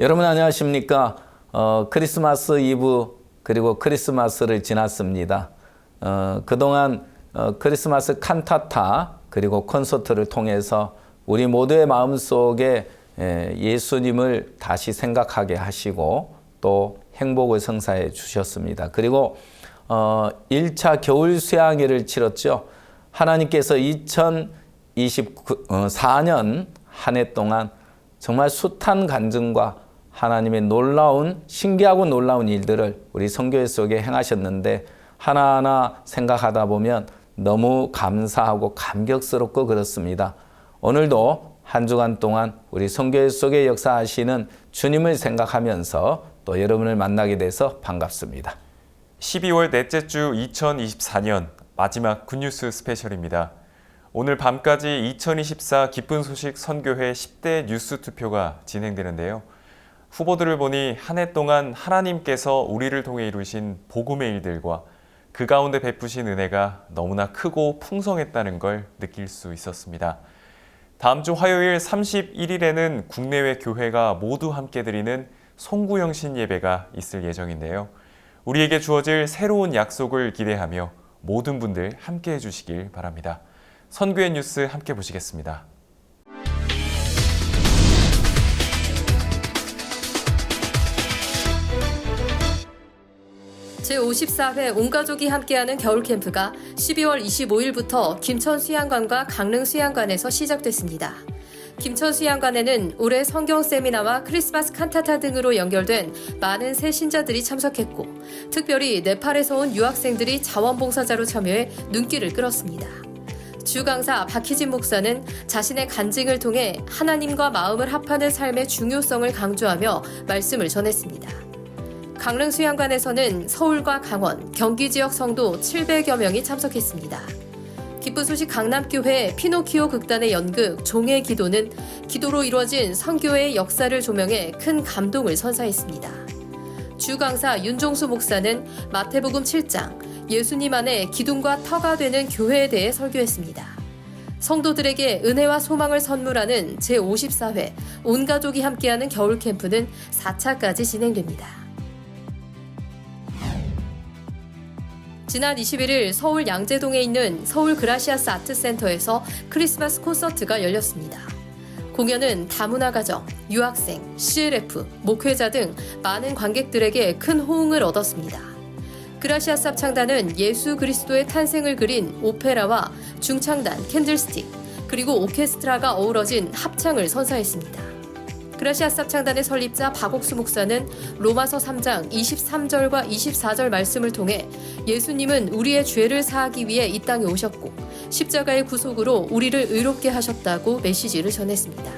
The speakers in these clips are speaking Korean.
여러분 안녕하십니까? 크리스마스 이브 그리고 크리스마스를 지났습니다. 그동안 크리스마스 칸타타 그리고 콘서트를 통해서 우리 모두의 마음속에 예수님을 다시 생각하게 하시고 또 행복을 성사해 주셨습니다. 그리고 1차 겨울 수양회를 치렀죠. 하나님께서 2024년 한 해 동안 정말 숱한 간증과 하나님의 놀라운 신기하고 놀라운 일들을 우리 선교회 속에 행하셨는데 하나하나 생각하다 보면 너무 감사하고 감격스럽고 그렇습니다. 오늘도 한 주간 동안 우리 선교회 속에 역사하시는 주님을 생각하면서 또 여러분을 만나게 돼서 반갑습니다. 12월 넷째 주 2024년 마지막 굿뉴스 스페셜입니다. 오늘 밤까지 2024 기쁜 소식 선교회 10대 뉴스 투표가 진행되는데요. 후보들을 보니 한 해 동안 하나님께서 우리를 통해 이루신 복음의 일들과 그 가운데 베푸신 은혜가 너무나 크고 풍성했다는 걸 느낄 수 있었습니다. 다음 주 화요일 31일에는 국내외 교회가 모두 함께 드리는 송구영신 예배가 있을 예정인데요. 우리에게 주어질 새로운 약속을 기대하며 모든 분들 함께 해주시길 바랍니다. 선교회 뉴스 함께 보시겠습니다. 제54회 온가족이 함께하는 겨울캠프가 12월 25일부터 김천수양관과 강릉수양관에서 시작됐습니다. 김천수양관에는 올해 성경 세미나와 크리스마스 칸타타 등으로 연결된 많은 새 신자들이 참석했고 특별히 네팔에서 온 유학생들이 자원봉사자로 참여해 눈길을 끌었습니다. 주 강사 박희진 목사는 자신의 간증을 통해 하나님과 마음을 합하는 삶의 중요성을 강조하며 말씀을 전했습니다. 강릉수양관에서는 서울과 강원, 경기 지역 성도 700여 명이 참석했습니다. 기쁜 소식 강남교회 피노키오 극단의 연극 종의 기도는 기도로 이루어진 선교회의 역사를 조명해 큰 감동을 선사했습니다. 주 강사 윤종수 목사는 마태복음 7장 예수님 안에 기둥과 터가 되는 교회에 대해 설교했습니다. 성도들에게 은혜와 소망을 선물하는 제54회 온가족이 함께하는 겨울캠프는 4차까지 진행됩니다. 지난 21일 서울 양재동에 있는 서울 그라시아스 아트센터에서 크리스마스 콘서트가 열렸습니다. 공연은 다문화 가정, 유학생, CLF, 목회자 등 많은 관객들에게 큰 호응을 얻었습니다. 그라시아스 합창단은 예수 그리스도의 탄생을 그린 오페라와 중창단, 캔들스틱, 그리고 오케스트라가 어우러진 합창을 선사했습니다. 그라시아스 합창단의 설립자 박옥수 목사는 로마서 3장 23절과 24절 말씀을 통해 예수님은 우리의 죄를 사하기 위해 이 땅에 오셨고 십자가의 구속으로 우리를 의롭게 하셨다고 메시지를 전했습니다.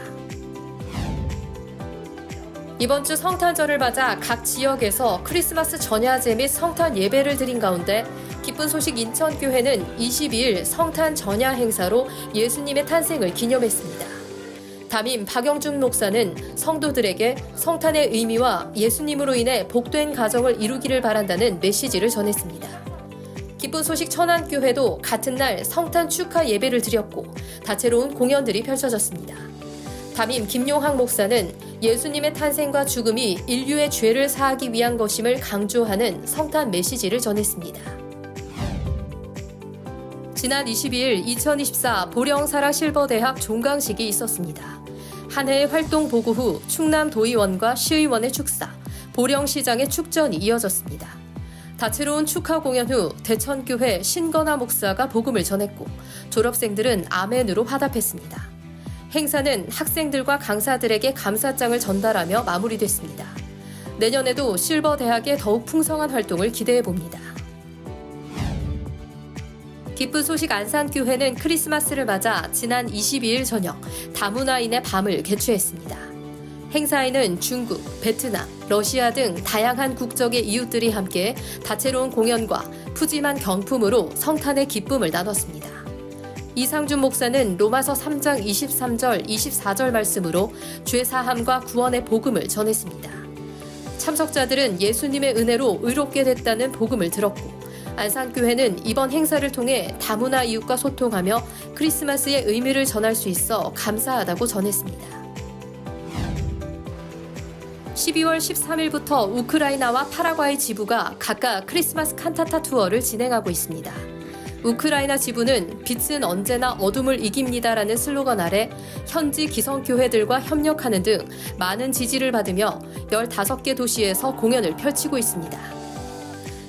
이번 주 성탄절을 맞아 각 지역에서 크리스마스 전야제 및 성탄 예배를 드린 가운데 기쁜 소식 인천교회는 22일 성탄 전야 행사로 예수님의 탄생을 기념했습니다. 담임 박영준 목사는 성도들에게 성탄의 의미와 예수님으로 인해 복된 가정을 이루기를 바란다는 메시지를 전했습니다. 기쁜 소식 천안교회도 같은 날 성탄 축하 예배를 드렸고 다채로운 공연들이 펼쳐졌습니다. 담임 김용학 목사는 예수님의 탄생과 죽음이 인류의 죄를 사하기 위한 것임을 강조하는 성탄 메시지를 전했습니다. 지난 22일 2024 보령사랑 실버대학 종강식이 있었습니다. 한 해의 활동 보고 후 충남도의원과 시의원의 축사, 보령시장의 축전이 이어졌습니다. 다채로운 축하 공연 후 대천교회 신건화 목사가 복음을 전했고 졸업생들은 아멘으로 화답했습니다. 행사는 학생들과 강사들에게 감사장을 전달하며 마무리됐습니다. 내년에도 실버대학의 더욱 풍성한 활동을 기대해봅니다. 기쁜 소식 안산교회는 크리스마스를 맞아 지난 22일 저녁 다문화인의 밤을 개최했습니다. 행사에는 중국, 베트남, 러시아 등 다양한 국적의 이웃들이 함께 다채로운 공연과 푸짐한 경품으로 성탄의 기쁨을 나눴습니다. 이상준 목사는 로마서 3장 23절, 24절 말씀으로 죄사함과 구원의 복음을 전했습니다. 참석자들은 예수님의 은혜로 의롭게 됐다는 복음을 들었고 안산교회는 이번 행사를 통해 다문화 이웃과 소통하며 크리스마스의 의미를 전할 수 있어 감사하다고 전했습니다. 12월 13일부터 우크라이나와 파라과이 지부가 각각 크리스마스 칸타타 투어를 진행하고 있습니다. 우크라이나 지부는 빛은 언제나 어둠을 이깁니다라는 슬로건 아래 현지 기성교회들과 협력하는 등 많은 지지를 받으며 15개 도시에서 공연을 펼치고 있습니다.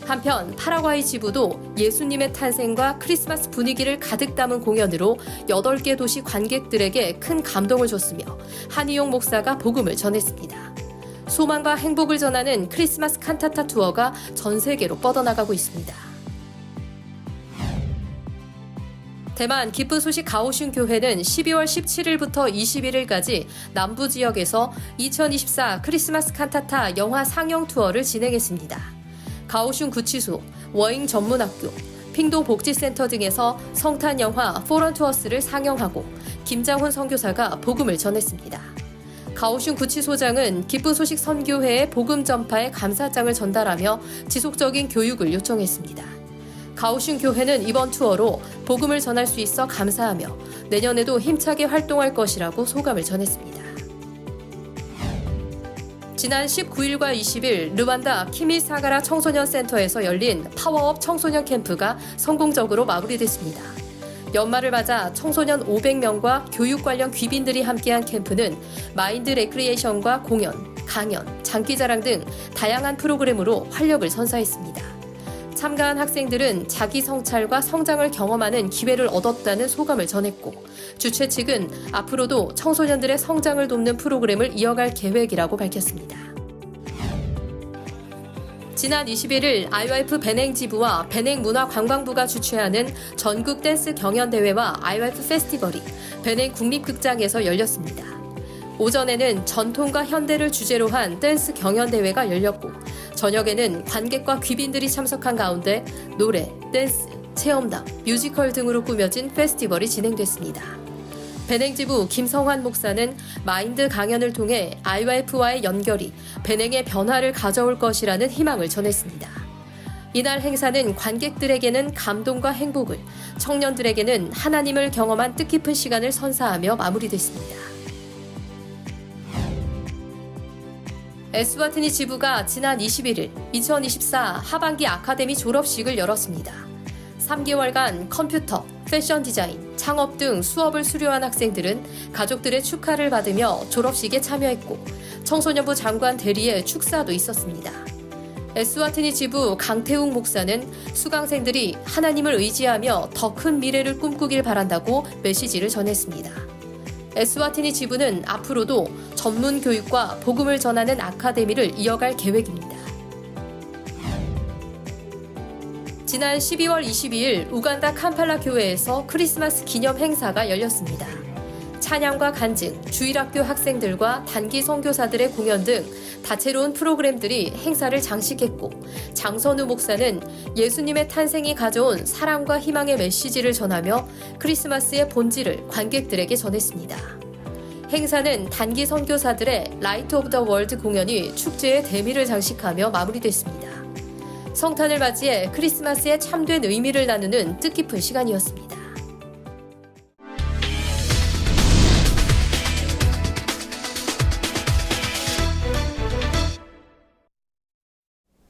한편 파라과이 지부도 예수님의 탄생과 크리스마스 분위기를 가득 담은 공연으로 8개 도시 관객들에게 큰 감동을 줬으며 한희용 목사가 복음을 전했습니다. 소망과 행복을 전하는 크리스마스 칸타타 투어가 전 세계로 뻗어나가고 있습니다. 대만 기쁜 소식 가오슝 교회는 12월 17일부터 21일까지 남부 지역에서 2024 크리스마스 칸타타 영화 상영 투어를 진행했습니다. 가오슝 구치소, 워잉 전문학교, 핑도 복지센터 등에서 성탄 영화 포런투어스를 상영하고 김장훈 선교사가 복음을 전했습니다. 가오슝 구치소장은 기쁜 소식 선교회의 복음 전파에 감사장을 전달하며 지속적인 교육을 요청했습니다. 가오슝 교회는 이번 투어로 복음을 전할 수 있어 감사하며 내년에도 힘차게 활동할 것이라고 소감을 전했습니다. 지난 19일과 20일 르완다 키미사가라 청소년 센터에서 열린 파워업 청소년 캠프가 성공적으로 마무리됐습니다. 연말을 맞아 청소년 500명과 교육 관련 귀빈들이 함께한 캠프는 마인드 레크리에이션과 공연, 강연, 장기자랑 등 다양한 프로그램으로 활력을 선사했습니다. 참가한 학생들은 자기 성찰과 성장을 경험하는 기회를 얻었다는 소감을 전했고 주최 측은 앞으로도 청소년들의 성장을 돕는 프로그램을 이어갈 계획이라고 밝혔습니다. 지난 21일 IYF 베냉 지부와 베냉 문화관광부가 주최하는 전국 댄스 경연대회와 IYF 페스티벌이 베냉 국립극장에서 열렸습니다. 오전에는 전통과 현대를 주제로 한 댄스 경연대회가 열렸고 저녁에는 관객과 귀빈들이 참석한 가운데 노래, 댄스, 체험담, 뮤지컬 등으로 꾸며진 페스티벌이 진행됐습니다. 베냉지부 김성환 목사는 마인드 강연을 통해 IYF와의 연결이 베냉의 변화를 가져올 것이라는 희망을 전했습니다. 이날 행사는 관객들에게는 감동과 행복을, 청년들에게는 하나님을 경험한 뜻깊은 시간을 선사하며 마무리됐습니다. 에스와티니 지부가 지난 21일 2024 하반기 아카데미 졸업식을 열었습니다. 3개월간 컴퓨터, 패션 디자인, 창업 등 수업을 수료한 학생들은 가족들의 축하를 받으며 졸업식에 참여했고 청소년부 장관 대리의 축사도 있었습니다. 에스와티니 지부 강태웅 목사는 수강생들이 하나님을 의지하며 더 큰 미래를 꿈꾸길 바란다고 메시지를 전했습니다. 에스와티니 지부는 앞으로도 전문 교육과 복음을 전하는 아카데미를 이어갈 계획입니다. 지난 12월 22일 우간다 캄팔라 교회에서 크리스마스 기념 행사가 열렸습니다. 찬양과 간증, 주일학교 학생들과 단기 선교사들의 공연 등 다채로운 프로그램들이 행사를 장식했고 장선우 목사는 예수님의 탄생이 가져온 사랑과 희망의 메시지를 전하며 크리스마스의 본질을 관객들에게 전했습니다. 행사는 단기 선교사들의 라이트 오브 더 월드 공연이 축제의 대미를 장식하며 마무리됐습니다. 성탄을 맞이해 크리스마스의 참된 의미를 나누는 뜻깊은 시간이었습니다.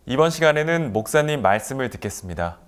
이번 시간에는 목사님 말씀을 듣겠습니다.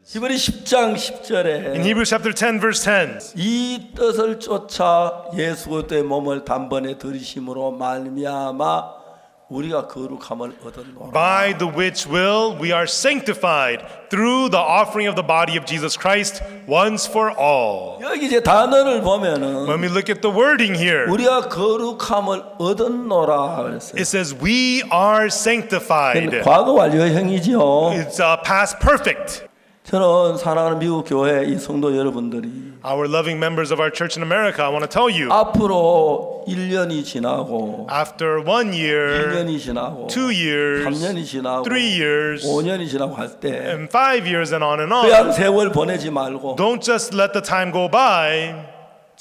히브리 10장 10절에 In Hebrews chapter 10 verse 10, 이 뜻을 쫓아 예수 그리스도의 몸을 단번에 들이심으로 말미암아 우리가 거룩함을 얻었노라. by the which will we are sanctified through the offering of the body of Jesus Christ once for all. 여기 이제 단어를 보면은 When we look at the wording here, 우리가 거룩함을 얻었노라 그랬어요. it says we are sanctified. 과거 완료형이죠. It's past perfect. 저는 사랑하는 미국 교회 이 성도 여러분들이 Our loving members of our church in America, I want to tell you, 앞으로 1년이 지나고 after 1 year, 2년이 지나고 2 years, 3년이 지나고 3 years, 5년이 지나고 할 때 and 5 years and on, 그냥 on, 세월 보내지 말고 don't just let the time go by.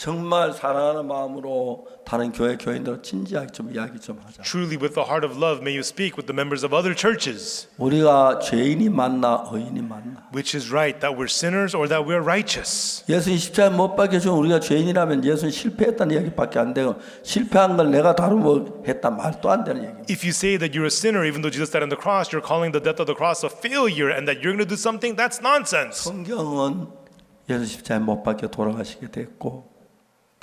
정말 사랑하는 마음으로 다른 교회 교인들 진지하게 좀 이야기 좀 하자. Truly, with the heart of love, may you speak with the members of other churches. 우리가 죄인이 맞나 의인이 맞나? Which is right, that we're sinners or that we're righteous? 예수님 십자가에 못 박혀준 우리가 죄인이라면 예수님 실패했다는 얘기밖에 안 되고 실패한 걸 내가 다루고 했다 말도 안 되는 얘기. If you say that you're a sinner, even though Jesus died on the cross, you're calling the death of the cross a failure and that you're going to do something, that's nonsense. 성경은 예수 십자가에 못 박혀 돌아가시게 됐고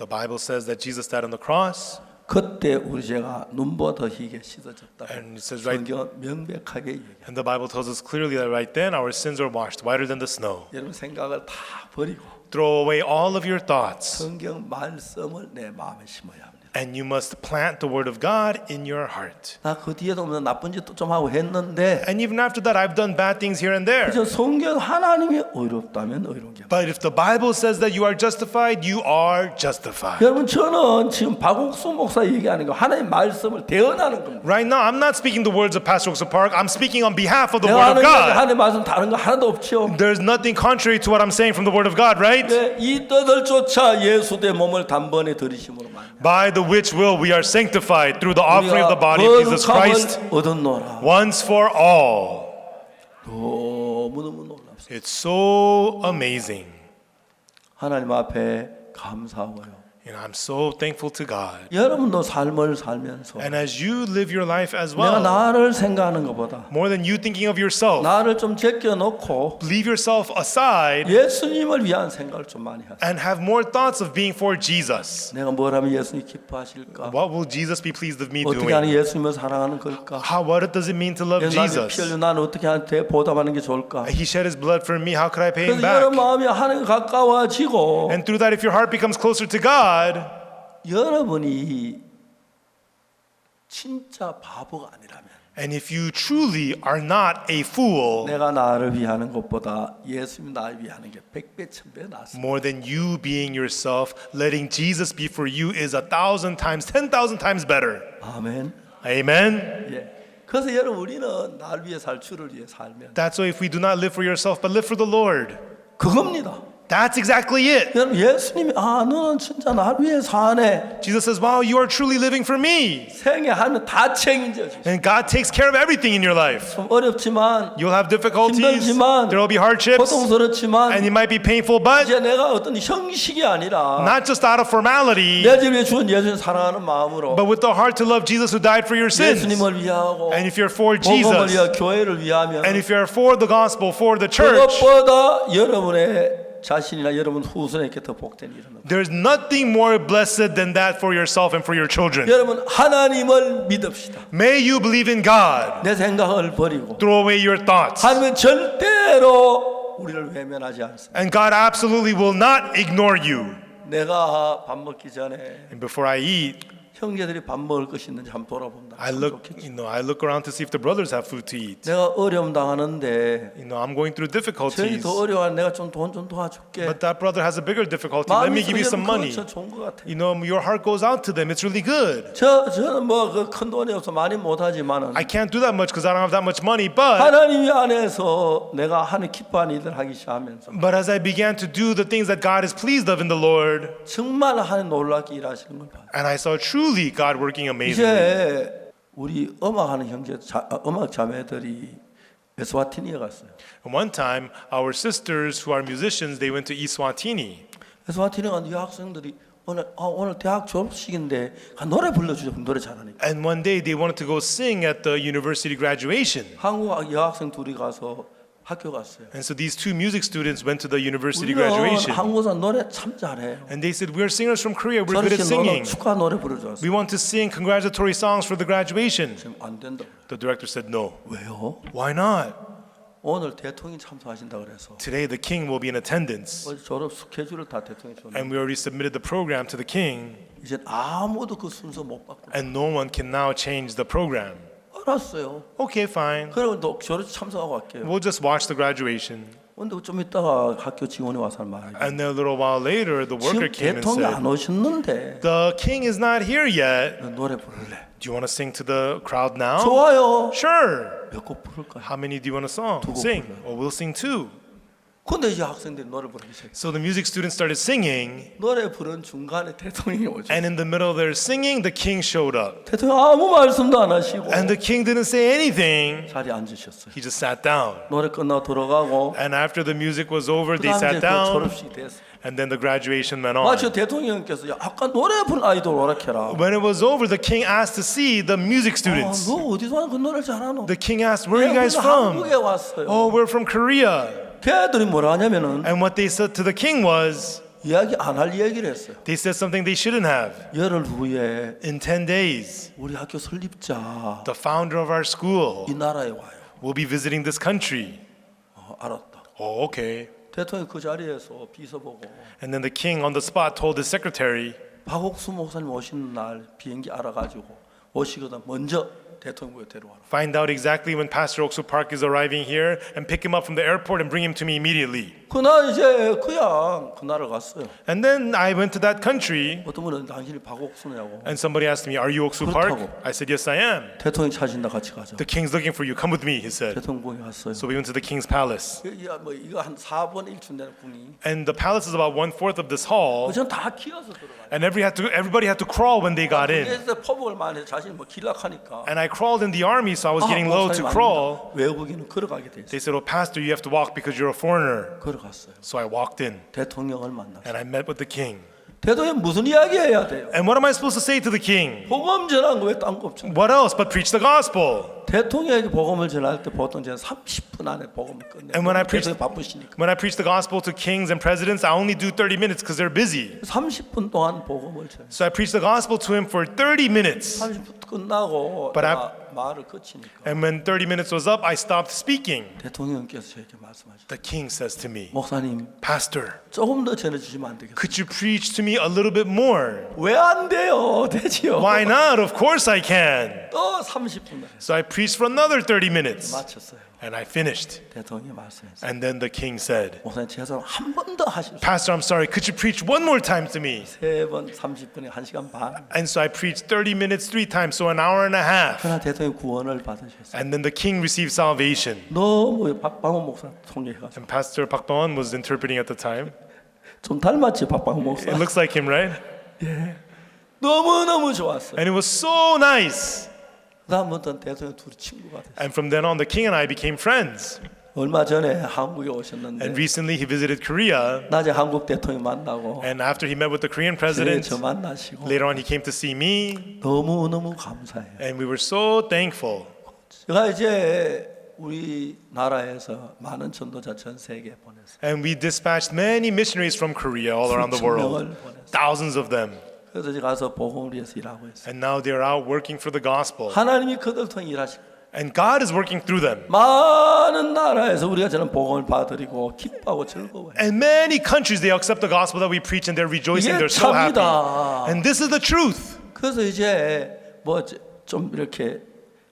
The Bible says that Jesus died on the cross, 그때 우리 죄가 눈보다 희게 씻어졌다. and it says right, 성경은 명백하게 얘기해. and the Bible tells us clearly that right then our sins are washed whiter than the snow. 여러분 생각을 다 버리고 Throw away all of your thoughts, 성경 말씀을 내 마음에 심어야 합니다. and you must plant the word of God in your heart. 나 그 뒤에도 뭐 나쁜 짓도 좀 하고 했는데 And even after that, I've done bad things here and there. 그저 성경 하나님이 의롭다면 의로운 게. But if the Bible says that you are justified, you are justified. 여러분 저는 지금 박옥수 목사 얘기하는 거 하나님 말씀을 대언하는 겁니다. Right now, I'm not speaking the words of Pastor Oakson Park. I'm speaking on behalf of the 내가 Word of 하는 거 God. 하나님 말씀 다른 거 하나도 없죠. There's nothing contrary to what I'm saying from the Word of God, right? 네, 이 뜻을 쫓아 예수 대 몸을 단번에 들이심으로 말이야. By the which will we are sanctified through the offering of the body of Jesus Christ 거룩함을 얻었노라. once for all. 너무너무 놀랍습니다. It's so amazing. 하나님 앞에 감사하고요. And I'm so thankful to God. 여러분도 삶을 살면서 And as you live your life as 내가 well, 나를 생각하는 것보다 more than you thinking of yourself, 나를 좀 제껴놓고 leave yourself aside 예수님을 위한 생각을 좀 많이 하세요. and have more thoughts of being for Jesus. 내가 뭘 하면 예수님이 기뻐하실까? What will Jesus be pleased of me 어떻게 하면 doing? 예수님을 사랑하는 걸까? What does it mean to love 나한테 피 Jesus? 흘려 나는 어떻게 한테 보답하는 게 좋을까? He shed his blood for me. How could I pay him 그래서 여러분 back? 마음이 하나님 가까워지고 And through that, if your heart becomes closer to God, 여러분이 진짜 바보가 아니라면 and if you truly are not a fool, 내가 나를 위하는 것보다 예수님 나를 위하는 게 100배 1000배 낫습니다. more than you being yourself, letting Jesus be for you is 1,000 times, 10,000 times better. 아멘. Amen? 예. 그래서 여러분 우리는 날 위해 살 주를 위해 살면 That's why if we do not live for yourself, but live for the Lord, 그겁니다. that's exactly it. 여러분 예수님이 너는 진짜 날 위해 사네. Jesus says, wow, you are truly living for me. 생애 하면 다 책임져 주시고 And God takes care of everything in your life. 좀 어렵지만 You'll have difficulties, 힘들지만 there will be hardships, 고통스럽지만 and it might be painful, but 이제 내가 어떤 형식이 아니라 not just out of formality, 내 집에 주은 예수님 사랑하는 마음으로 but with the heart to love Jesus who died for your sins. 예수님을 위하고 And if you're for 복음을 Jesus, 위하 교회를 위하면 and if you're for the gospel, for the church, 그것보다 여러분의 자신이나 여러분 후손에게 더 복된 일은 없어요. there's nothing more blessed than that for yourself and for your children. 여러분 하나님을 믿읍시다. May you believe in God. 내 생각을 버리고 Throw away your thoughts. 하나님은 절대로 우리를 외면하지 않습니다. And God absolutely will not ignore you. 내가 밥 먹기 전에 And before I eat, 형제들이 밥 먹을 것이 있는지 한번 돌아본다. I look around to see if the brothers have food to eat. 내가 어려움 당하는데 I'm going through 저희 difficulties, 더 어려워하는 내가 좀 돈 좀 도와줄게. but that brother has a bigger difficulty. Let me give you some money. 그거 좋은 것 같아. Your heart goes out to them. It's really good. 저는 뭐 그 큰 돈이 없어 많이 못하지만은 I can't do that much because I don't have that much money, but 하나님 안에서 내가 하는 기뻐하는 일을 하기 시작하면서 as I began to do the things that God is pleased of in the Lord, 정말 하나님 놀랍게 일하시는 걸 봐요. and I saw truly God working amazingly. 이제 우리 음악하는 음악 자매들이 에스와티니에 갔어요. And one time, our sisters who are musicians, they went to Eswatini. 에스와티니 간 여학생들이 오늘 대학 졸업식인데 노래 불러주죠. 노래 잘하니까. And one day they wanted to go sing at the university graduation. 한국 여학생 둘이 가서 학교 갔어요. And so these two music students went to the university 우리는 graduation. 한국에서 노래 참 잘해요. And they said, we're singers from Korea, we're good at 저렇게 singing. 축하 노래 부르줘서 We want to sing congratulatory songs for the graduation. 지금 안 된다. The director said, no. 왜요? Why not? 오늘 대통령이 참석하신다 그래서 Today the king will be in attendance. 어제 졸업 스케줄을 다 대통령이 줬는데 And we already submitted the program to the king. 이제 아무도 그 순서 못 바꾸고 And no one can now change the program. 알았어요. Okay, fine. 그러면 너 졸업 참석하고 갈게요. We'll just watch the graduation. 근데 좀 있다가 학교 직원이 와서 말해요. And then a little while later, the worker 지금 came and 대통령 안 said, 오셨는데 the king is not here yet. 너 노래 부를래? Do you want to sing to the crowd now? 좋아요. Sure. 몇 곡 부를까요? How many do you want to 곡 sing? 불러요. Well, we'll sing two. 근데 이제 학생들이 노래 부르기 시작했어요. So the music students started singing, 노래 부른 중간에 대통령이 오죠. and in the middle of their singing, the king showed up. 대통령 아무 말씀도 안 하시고 And the king didn't say anything. 자리에 앉으셨어요. He just sat down. 노래 끝나고 들어가고 And after the music was over, they 그다음에 sat 그 down, 졸업식이 됐어요. and then the graduation went on. 마치 대통령께서 야, 아까 노래 부른 아이돌 오락해라. When it was over, the king asked to see the music students. 너 어디서 와서 그 노래를 잘하노? The king asked, "Where are you guys 한국에 from?" 왔어요. "Oh, we're from Korea." 걔들이 뭐라 하냐면은 And what they said to the king was, 이야기 안 할 얘기를 했어요. they said something they shouldn't have. 열흘 후에 In 10 days, 우리 학교 설립자 the founder of our school 이 나라에 와요. will be visiting this country. 알았다. Oh, okay. 대통령 그 자리에서 비서 보고 And then the king on the spot told his secretary, 박옥수 목사님 오시는 날 비행기 알아가지고 오시거든 먼저 대통령부에 데려와라. find out exactly when Pastor Oksu Park is arriving here and pick him up from the airport and bring him to me immediately. 그날 이제 그냥 그날을 갔어요. And then I went to that country, 어떤 분은 당신이 박옥수냐고. and somebody asked me, "Are you Oksu Park?" 그렇다고. I said, "Yes, I am." 대통령 찾으신다 같이 가자. The king's looking for you. Come with me, he said. 대통령궁에 갔어요. So we went to the king's palace. 뭐 이거 한 4분 1초 되는 궁이. And the palace is about 1/4 of this hall. 전다 기어서 들어가요. And everybody had to crawl when they got in. 그래서 포복을 많이 해서 자신이 뭐 길락하니까. And I crawled in the army, so I was getting low to 목사님 crawl. 아닙니다. 외국인은 걸어가게 돼 있어요. They said, "Oh, pastor, you have to walk because you're a foreigner." 걸어갔어요. So I walked in, 대통령을 만났어요. and I met with the king. 대통령 무슨 이야기 해야 돼요? And what am I supposed to say to the king? 복음 전한 거왜 딴 거 없잖아요. What else but preach the gospel? 대통령에게 복음을 전할 때 보통 제가 30분 안에 복음을 끝내요. And when I preach- 대통령 바쁘시니까. When I preach the gospel to kings and presidents, I only do 30 minutes because they're busy. 30분 동안 복음을 전해요. So I preach the gospel to him for 30 minutes. 30분 끝나고 But 내가 말을 그치니까 And when 30 minutes was up, I stopped speaking. 대통령께서 저에게 말씀하셨어요. The king says to me, 목사님 "Pastor, 조금 더 전해주시면 안 되겠어요? could you preach to me a little bit more?" 왜 안 돼요? 되지요. Why not? Of course I can. 또 30분 So I preached for another 30 minutes. 마쳤어요. And I finished. 대통령이 말씀했어요. And then the king said, 목사님 죄송합니다. 한 번 더 하십시오. "Pastor, I'm sorry. Could you preach one more time to me?" 3번 30분에 1시간 반. And so I preached 30 minutes 3 times, so an hour and a half. 그러나 대통령 구원을 받으셨어요. And then the king received salvation. 너무 박방호 목사 통역해가지고 And Pastor Pak Bawan was interpreting at the time. 좀 닮았지 박방호 목사. It looks like him, right? 너무 좋았어요. And it was so nice. 그다음부터 대통령 둘이 친구가 됐어요. And from then on, the king and I became friends. 얼마 전에 한국에 And 오셨는데 recently, he visited Korea. 낮에 한국 대통령 만나고 And after he met with the Korean 저희 president, 저 만나시고 later on, he came to see me. 너무 감사해요. And we were so thankful. 제가 이제 우리 나라에서 많은 전도자 전 세계에 보냈어요. And we dispatched many missionaries from Korea all around the 수천 world. 명을 보냈어요. Thousands of them. 그래서 제가 가서 복음을 위해서 일하고 있어요. And now they're out working for the gospel. 하나님이 그들 통해 일하시고 And God is working through them. 많은 나라에서 우리가 저는 복음을 받으리고 기뻐하고 즐거워요. And many countries, they accept the gospel that we preach and they're rejoicing. 이게 They're so happy. 참이다. And this is the truth. 그래서 이제 뭐 좀 이렇게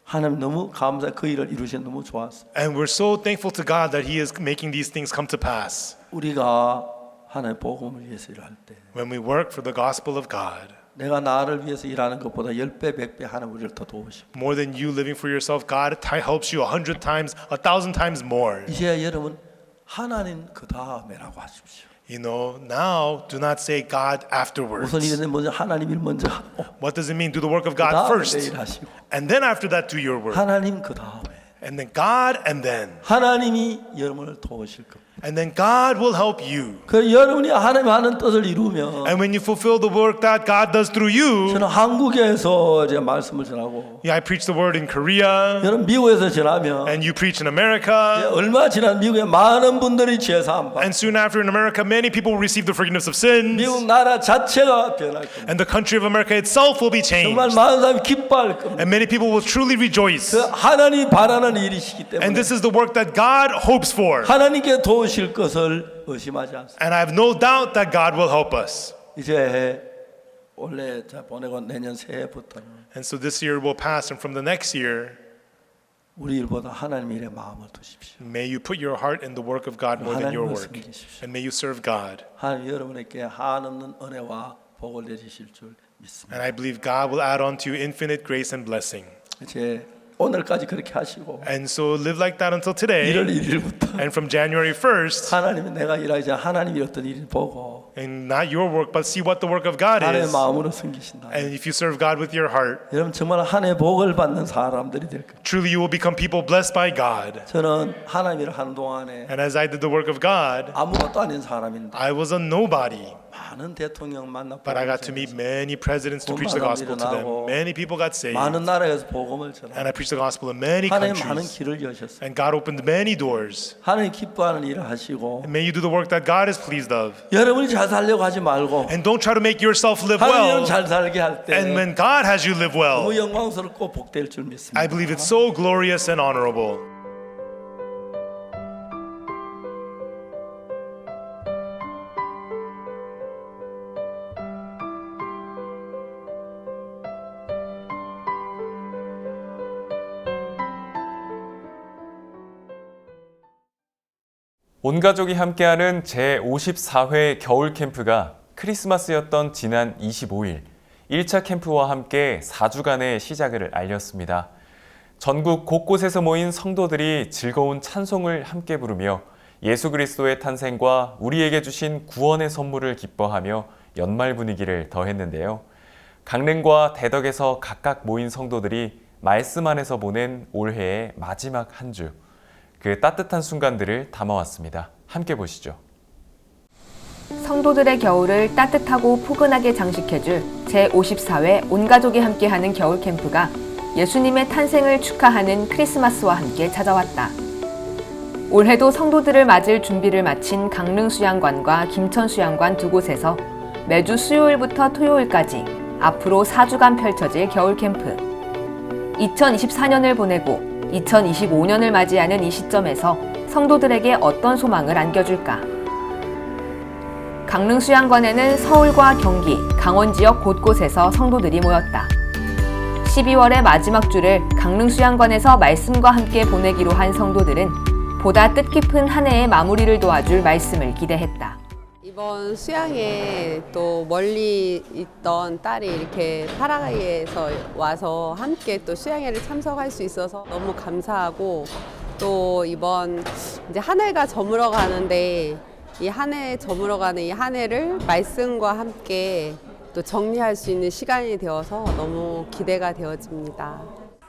하나님 너무 감사 그 일을 이루신 너무 좋았어. And we're so thankful to God that He is making these things come to pass. 우리가 하나님 복음을 위해서 일할 때 When we work for the gospel of God, 내가 나를 위해서 일하는 것보다 10배, 100배 하나님 우리를 더 도우시고 more than you living for yourself, God helps you 100 times, 1,000 times more. 이제 여러분 하나님 그 다음에라고 하십시오. You know, now do not say God afterwards. 우선 일은 먼저 하나님 일 먼저 하고 What does it mean? Do the work of 그 God 다음에 first. 내 일하시고 And then after that, do your work. 하나님 그 다음에 And then God, and then. 하나님이 여러분을 도우실 겁니다. And then God will help you. 그 여러분이 하나님 하는 뜻을 이루면 And when you fulfill the work that God does through you, 저는 한국에서 이제 말씀을 전하고 yeah, I preach the word in Korea, 여러분 미국에서 전하면 and you preach in America, 얼마 지난 미국에 많은 분들이 죄사함 받고 and soon after in America, many people will receive the forgiveness of sins, 미국 나라 자체가 변할 겁니다. and the country of America itself will be changed, 정말 많은 사람이 기뻐할 겁니다. and many people will truly rejoice. 그 하나님이 바라는 일이시기 때문에 And this is the work that God hopes for. 하나님께 도우실 것을 의심하지 않습니다. And I have no doubt that God will help us. 이제 원래 자 보내고 내년 새해부터는 And so this year will pass, and from the next year, 우리 일보다 하나님 일에 마음을 두십시오. may you put your heart in the work of God more than your 하나님을 work. 섬기십시오. And may you serve God. 하나님 여러분에게 한없는 은혜와 복을 내주실 줄 믿습니다. And I believe God will add on to you infinite grace and blessing. 제 오늘까지 그렇게 하시고 And so live like that until 1월 today. 1일부터 And from January 1st, 하나님이 내가 일하지 않아 하나님이 어떤 일을 보고 and not your work, but see what the work of God 하나님의 is. 마음으로 섬기신다. And if you serve God with your heart, 여러분 정말 한 해 복을 받는 사람들이 될 거예요. truly you will become people blessed by God. 저는 하나님 일을 하는 동안에 And as I did the work of God, 아무것도 아닌 사람인데 I was a nobody. 많은 대통령 만나 But I got to meet many presidents to preach the gospel to them. Many people got saved. 많은 나라에서 복음을 전하. And I preached the gospel in many 하나님 많은 countries. 길을 여셨어요. And God opened many doors. 하나님 기뻐하는 일을 하시고 And may you do the work that God is pleased of. 여러분이 잘 살려고 하지 말고 And don't try to make yourself live 하나님은 well. 잘 살게 할 때 And when God has you live well, 너무 영광스럽고 복될 줄 믿습니다. I believe it's so glorious and honorable. 온 가족이 함께하는 제54회 겨울 캠프가 크리스마스였던 지난 25일 1차 캠프와 함께 4주간의 시작을 알렸습니다. 전국 곳곳에서 모인 성도들이 즐거운 찬송을 함께 부르며 예수 그리스도의 탄생과 우리에게 주신 구원의 선물을 기뻐하며 연말 분위기를 더했는데요. 강릉과 대덕에서 각각 모인 성도들이 말씀 안에서 보낸 올해의 마지막 한 주. 그 따뜻한 순간들을 담아왔습니다. 함께 보시죠. 성도들의 겨울을 따뜻하고 포근하게 장식해줄 제54회 온가족이 함께하는 겨울 캠프가 예수님의 탄생을 축하하는 크리스마스와 함께 찾아왔다. 올해도 성도들을 맞을 준비를 마친 강릉수양관과 김천수양관 두 곳에서 매주 수요일부터 토요일까지 앞으로 4주간 펼쳐질 겨울 캠프. 2024년을 보내고 2025년을 맞이하는 이 시점에서 성도들에게 어떤 소망을 안겨줄까? 강릉수양관에는 서울과 경기, 강원 지역 곳곳에서 성도들이 모였다. 12월의 마지막 주를 강릉수양관에서 말씀과 함께 보내기로 한 성도들은 보다 뜻깊은 한 해의 마무리를 도와줄 말씀을 기대했다. 이번 수양에 또 멀리 있던 딸이 이렇게 파라과이에서 와서 함께 또 수양회를 참석할 수 있어서 너무 감사하고, 또 이번 이제 한 해가 저물어 가는데 이 한 해 저물어 가는 이 한 해를 말씀과 함께 또 정리할 수 있는 시간이 되어서 너무 기대가 되어집니다.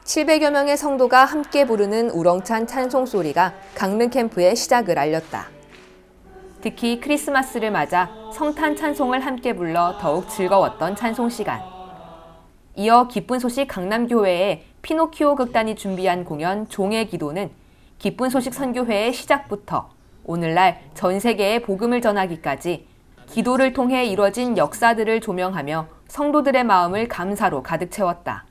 700여 명의 성도가 함께 부르는 우렁찬 찬송 소리가 강릉 캠프의 시작을 알렸다. 특히 크리스마스를 맞아 성탄 찬송을 함께 불러 더욱 즐거웠던 찬송 시간. 이어 기쁜 소식 강남교회의 피노키오 극단이 준비한 공연 종의 기도는 기쁜 소식 선교회의 시작부터 오늘날 전 세계에 복음을 전하기까지 기도를 통해 이뤄진 역사들을 조명하며 성도들의 마음을 감사로 가득 채웠다.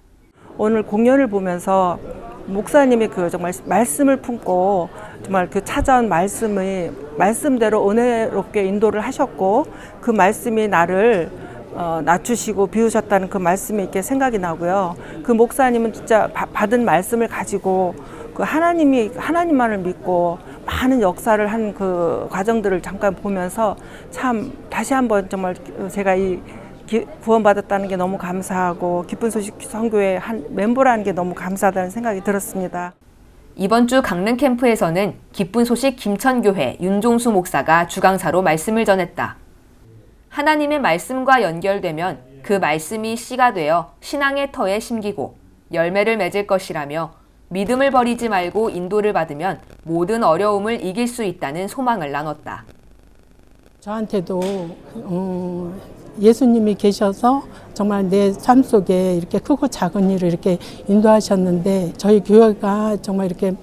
오늘 공연을 보면서 목사님이 그 정말 말씀을 품고 정말 그 찾아온 말씀대로 은혜롭게 인도를 하셨고, 그 말씀이 나를 낮추시고 비우셨다는 그 말씀이 이렇게 생각이 나고요. 그 목사님은 진짜 받은 말씀을 가지고 그 하나님만을 믿고 많은 역사를 한 그 과정들을 잠깐 보면서 참 다시 한번 정말 제가 이 구원받았다는 게 너무 감사하고 기쁜 소식 선교회 한 멤버라는 게 너무 감사하다는 생각이 들었습니다. 이번 주 강릉 캠프에서는 기쁜 소식 김천교회 윤종수 목사가 주강사로 말씀을 전했다. 하나님의 말씀과 연결되면 그 말씀이 씨가 되어 신앙의 터에 심기고 열매를 맺을 것이라며 믿음을 버리지 말고 인도를 받으면 모든 어려움을 이길 수 있다는 소망을 나눴다. 저한테도 예수님이 계셔서 정말 내 삶 속에 이렇게 크고 작은 일을 이렇게 인도하셨는데, 저희 교회가 정말 이렇게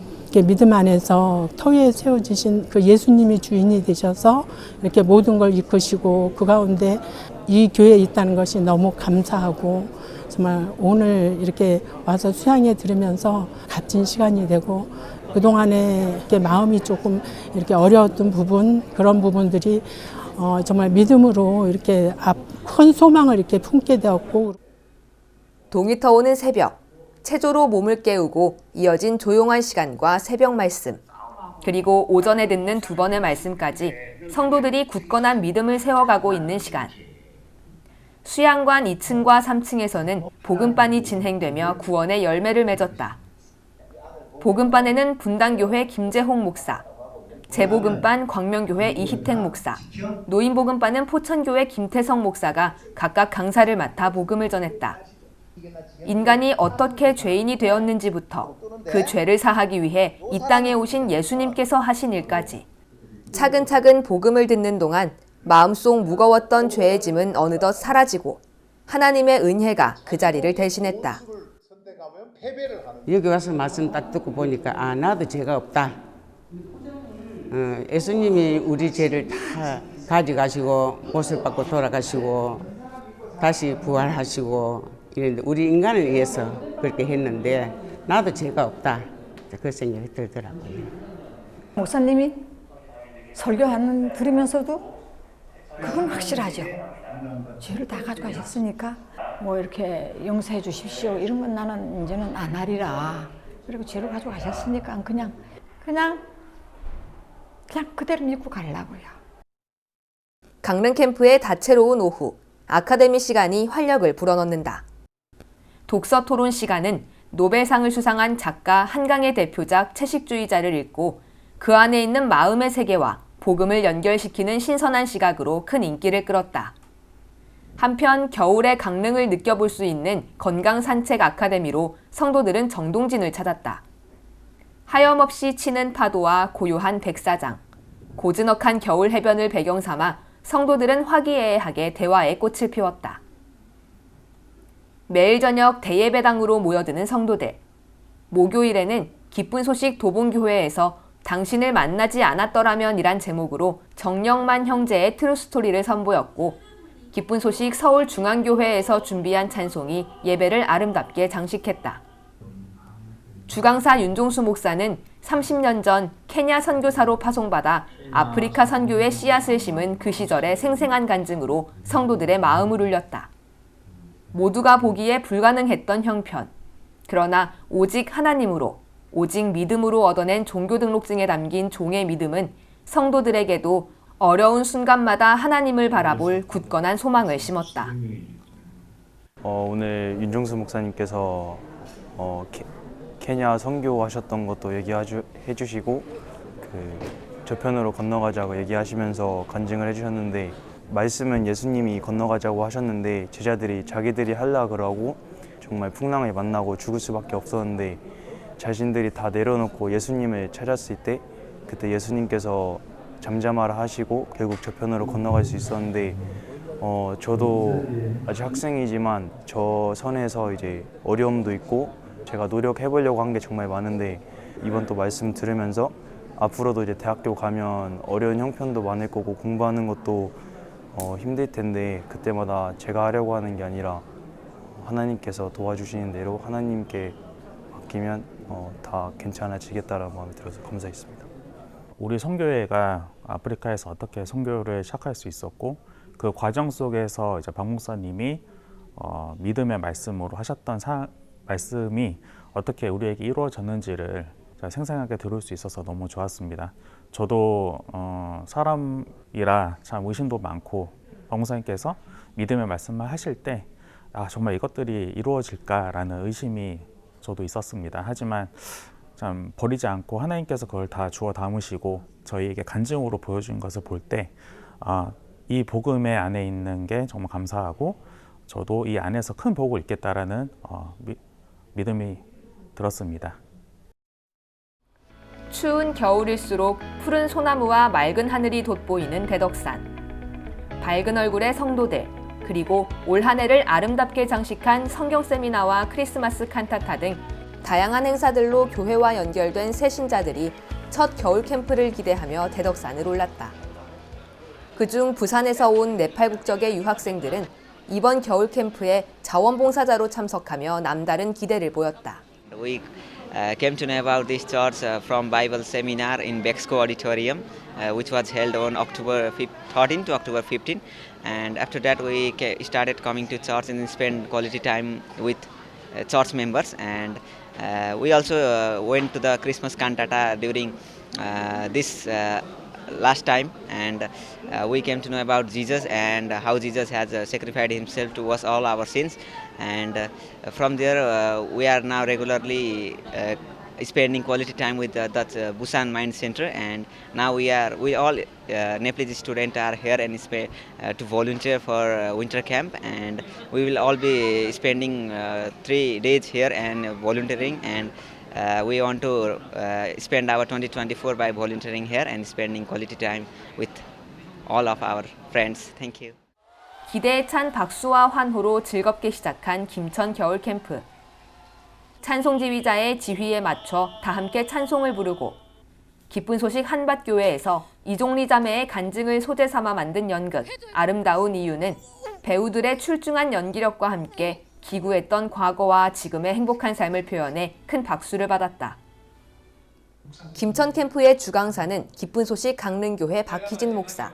믿음 안에서 터에 세워지신 그 예수님이 주인이 되셔서 이렇게 모든 걸 이끄시고 그 가운데 이 교회에 있다는 것이 너무 감사하고, 정말 오늘 이렇게 와서 수양회 들으면서 값진 시간이 되고, 그동안에 이렇게 마음이 조금 이렇게 어려웠던 그런 부분들이 정말 믿음으로 이렇게 큰 소망을 이렇게 품게 되었고. 동이 터오는 새벽, 체조로 몸을 깨우고 이어진 조용한 시간과 새벽 말씀, 그리고 오전에 듣는 두 번의 말씀까지 성도들이 굳건한 믿음을 세워가고 있는 시간. 수양관 2층과 3층에서는 복음반이 진행되며 구원의 열매를 맺었다. 복음반에는 분당교회 김재홍 목사, 재복음반 광명교회 이희택 목사, 노인복음반은 포천교회 김태성 목사가 각각 강사를 맡아 복음을 전했다. 인간이 어떻게 죄인이 되었는지부터 그 죄를 사하기 위해 이 땅에 오신 예수님께서 하신 일까지 차근차근 복음을 듣는 동안 마음속 무거웠던 죄의 짐은 어느덧 사라지고 하나님의 은혜가 그 자리를 대신했다. 여기 와서 말씀 딱 듣고 보니까 나도 죄가 없다. 예수님이 우리 죄를 다 가져가시고 못을 받고 돌아가시고 다시 부활하시고 이런데 우리 인간을 위해서 그렇게 했는데 나도 죄가 없다. 그 생각이 들더라고요. 목사님이 들으면서도 그건 확실하죠. 죄를 다 가져가셨으니까 뭐 이렇게 용서해 주십시오 이런 건 나는 이제는 안 하리라. 그리고 죄를 가져가셨으니까 그냥 그대로 믿고 가려고요. 강릉 캠프의 다채로운 오후, 아카데미 시간이 활력을 불어넣는다. 독서 토론 시간은 노벨상을 수상한 작가 한강의 대표작 채식주의자를 읽고 그 안에 있는 마음의 세계와 복음을 연결시키는 신선한 시각으로 큰 인기를 끌었다. 한편 겨울의 강릉을 느껴볼 수 있는 건강 산책 아카데미로 성도들은 정동진을 찾았다. 하염없이 치는 파도와 고요한 백사장, 고즈넉한 겨울 해변을 배경 삼아 성도들은 화기애애하게 대화의 꽃을 피웠다. 매일 저녁 대예배당으로 모여드는 성도들. 목요일에는 기쁜 소식 도봉교회에서 당신을 만나지 않았더라면 이란 제목으로 정영만 형제의 트루스토리를 선보였고, 기쁜 소식 서울중앙교회에서 준비한 찬송이 예배를 아름답게 장식했다. 주강사 윤종수 목사는 30년 전 케냐 선교사로 파송받아 아프리카 선교의 씨앗을 심은 그 시절의 생생한 간증으로 성도들의 마음을 울렸다. 모두가 보기에 불가능했던 형편, 그러나 오직 하나님으로, 오직 믿음으로 얻어낸 종교 등록증에 담긴 종의 믿음은 성도들에게도 어려운 순간마다 하나님을 바라볼 굳건한 소망을 심었다. 오늘 윤종수 목사님께서 케냐 선교하셨던 것도 얘기해 주시고 저편으로 건너가자고 얘기하시면서 간증을 해주셨는데, 말씀은 예수님이 건너가자고 하셨는데 제자들이 자기들이 하려 그러고 정말 풍랑을 만나고 죽을 수밖에 없었는데 자신들이 다 내려놓고 예수님을 찾았을 때 그때 예수님께서 잠잠하라 하시고 결국 저편으로 건너갈 수 있었는데, 저도 아직 학생이지만 저 선에서 이제 어려움도 있고 제가 노력해 보려고 한 게 정말 많은데, 이번 또 말씀 들으면서 앞으로도 이제 대학교 가면 어려운 형편도 많을 거고 공부하는 것도 힘들 텐데 그때마다 제가 하려고 하는 게 아니라 하나님께서 도와주시는 대로 하나님께 맡기면 다 괜찮아지겠다라는 마음이 들어서 감사했습니다. 우리 선교회가 아프리카에서 어떻게 선교를 시작할 수 있었고, 그 과정 속에서 이제 박 목사님이 믿음의 말씀으로 하셨던 말씀이 어떻게 우리에게 이루어졌는지를 생생하게 들을 수 있어서 너무 좋았습니다. 저도 사람이라 참 의심도 많고 박 목사님께서 믿음의 말씀만 하실 때 정말 이것들이 이루어질까라는 의심이 저도 있었습니다. 하지만 참 버리지 않고 하나님께서 그걸 다 주워 담으시고 저희에게 간증으로 보여준 것을 볼 때 이 복음의 안에 있는 게 정말 감사하고 저도 이 안에서 큰 복을 있겠다라는 믿음이 들었습니다. 추운 겨울일수록 푸른 소나무와 맑은 하늘이 돋보이는 대덕산. 밝은 얼굴의 성도들, 그리고 올 한 해를 아름답게 장식한 성경 세미나와 크리스마스 칸타타 등 다양한 행사들로 교회와 연결된 새신자들이 첫 겨울 캠프를 기대하며 대덕산을 올랐다. 그중 부산에서 온 네팔 국적의 유학생들은 이번 겨울 캠프에 자원봉사자로 참석하며 남다른 기대를 보였다. We came to know about this church from Bible seminar in Bexco Auditorium, which was held on October 13 to October 15. And after that, we started coming to church and spend quality time with church members. And we also went to the Christmas cantata during this last time, and we came to know about Jesus and how Jesus has sacrificed himself to wash all our sins. And from there, we are now regularly spending quality time with that Busan Mind Center, and now we all Nepalese students are here and to volunteer for winter camp, and we will all be spending 3 days here and volunteering, and we want to spend our 2024 by volunteering here and spending quality time with all of our friends. Thank you. 기대에 찬 박수와 환호로 즐겁게 시작한 김천 겨울 캠프. 찬송 지휘자의 지휘에 맞춰 다 함께 찬송을 부르고 기쁜 소식 한밭교회에서 이종리 자매의 간증을 소재 삼아 만든 연극 아름다운 이유는 배우들의 출중한 연기력과 함께 기구했던 과거와 지금의 행복한 삶을 표현해 큰 박수를 받았다. 김천 캠프의 주강사는 기쁜 소식 강릉교회 박희진 목사.